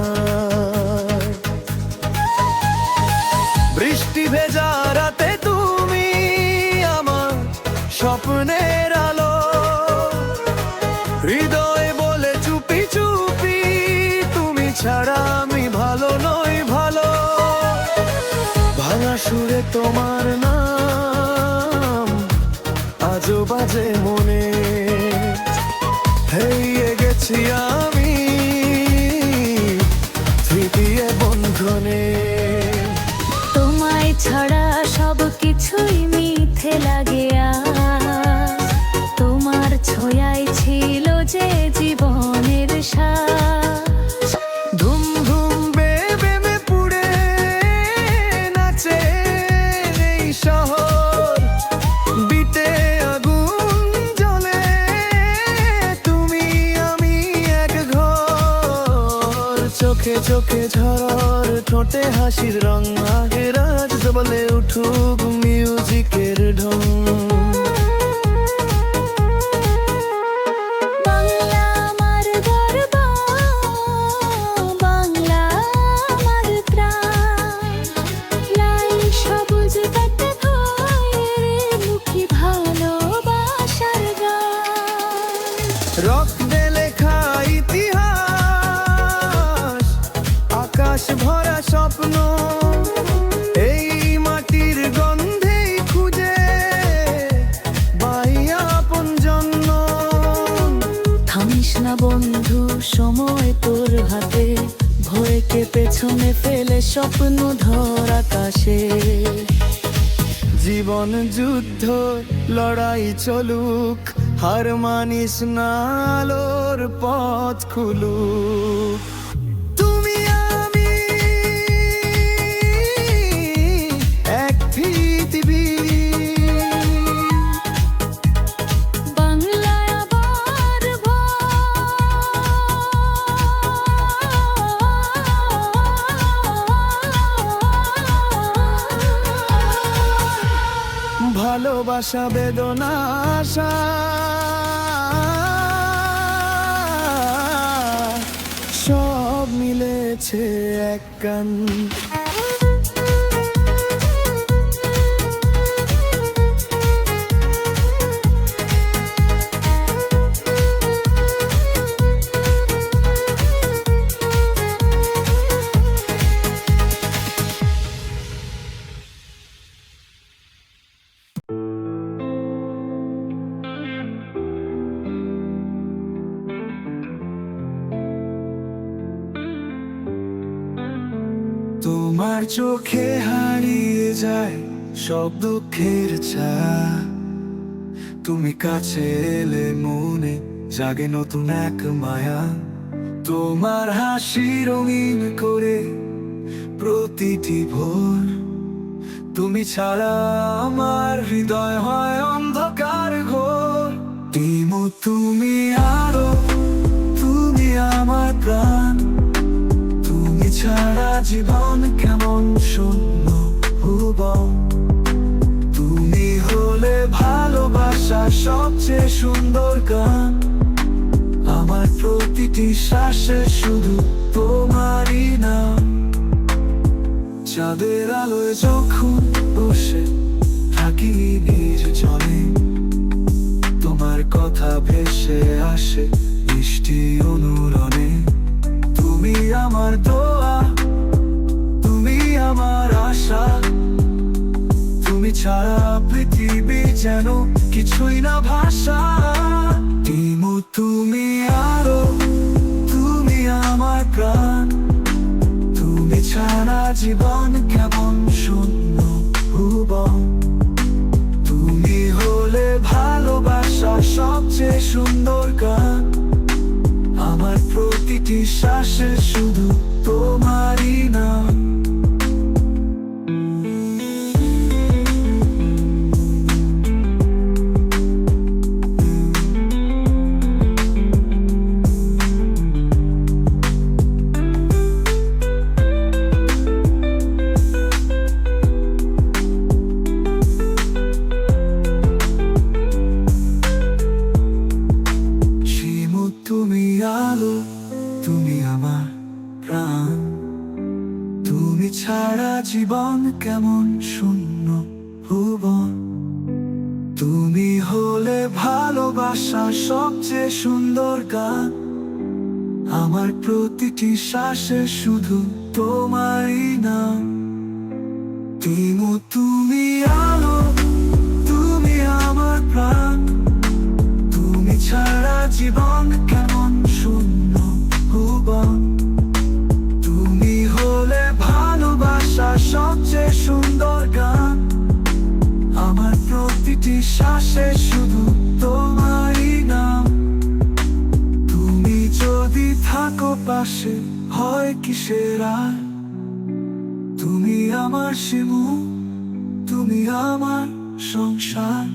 বৃষ্টি ভেজা রাতে তুমি আমার স্বপ্নের আলো, হৃদয়ে বলে চুপি চুপি তুমি ছাড়া আমি ভালো নই ভালো। ভাঙা সুরে তোমার নাম আজও বাজে মনে, হেরিয়ে গেছি আমি তৃতীয় বন্ধনে। তোমায় ছাড়া সব কিছুই মিথ্যে লাগে আজ, তোমার ছোঁয়ায় ছিল যে জীবনের শ্বাস। ধুম ধুম বেমে পুড়ে নাচে এই শহর, বিটে আগুন জ্বলে তুমি আমি এক ঘর। চোখে চোখে ঝড়, ঠোঁটে হাসির রং, আগের রাত বলে উঠুক মিউজিকের ঢং। বাংলা আমার গর্ব, বাংলা আমার প্রাণ, লাল সবুজ পাতা ভয়ের মুখী ভালোবাসার গান। রক্তে লেখা ইতিহাস, আকাশ ভরা স্বপ্ন, এই মাটির গন্ধে খুঁজে বাই আপন জন্য। থামিস না বন্ধু, সময় তোর হাতে, ভয়কে পেছনে ফেলে স্বপ্ন ধর আকাশে। জীবন যুদ্ধ লড়াই চলুক, হার মানিস না, আলোর পথ খুলুক। তুমি আমি এক পৃথিবী, ভালোবাসা বেদনা আশা সব মিলেছে এক গান। তোমার চোখে হারিয়ে যায় সব দুঃখের ছায়া, তুমি কাছে এলে মনে জাগে নতুন এক মায়া। তোমার হাসি রঙিন করে প্রতিটি ভোর, তুমি ছাড়া আমার হৃদয় হয় অন্ধকার ঘোর। তিমু তুমি আরো, তুমি আমার প্রাণ, তুমি ছাড়া জীবন কেমন শূন্য ভুবন। তুমি হলে ভালোবাসার সবচেয়ে সুন্দর গান, আমার প্রতিটি শ্বাসে শুধু তোমারই নাম। চাঁদের আলোয় যখন বসে থাকি নির্জনে, তোমার কথা ভেসে আসে বৃষ্টি অনুরণে। তুমি আমার দোয়া, তুমি আমার আশা, তুমি ছাড়া পৃথিবী যেন কিছুই না ভাষা। তিমু তুমি আরো, তুমি আমার প্রাণ, তুমি ছাড়া জীবন কেমন শূন্য ভুবন। তুমি হলে ভালোবাসার সবচেয়ে সুন্দর গান, আমার প্রতিটি শ্বাসে শুধু তোমারই নাম। তুমি আলো, তুমি আমার প্রাণ, তুমি ছাড়া জীবন কেমন শূন্য ভুবন। তুমি হলে ভালোবাসার সবচেয়ে সুন্দর গান, আমার প্রতিটি শ্বাসে শুধু তোমারই নাম। তিমু তুমি আলো, তুমি আমার প্রাণ, তুমি ছাড়া জীবন কেমন শূন্য ভুবন। তুমি হলে ভালোবাসার সবচেয়ে সুন্দর গান, আমার প্রতিটি শ্বাসে শুধু তোমারই নাম। তুমি যদি থাকো পাশে হয় কিসের আর, তুমি আমার শিমু, তুমি আমার সংসার।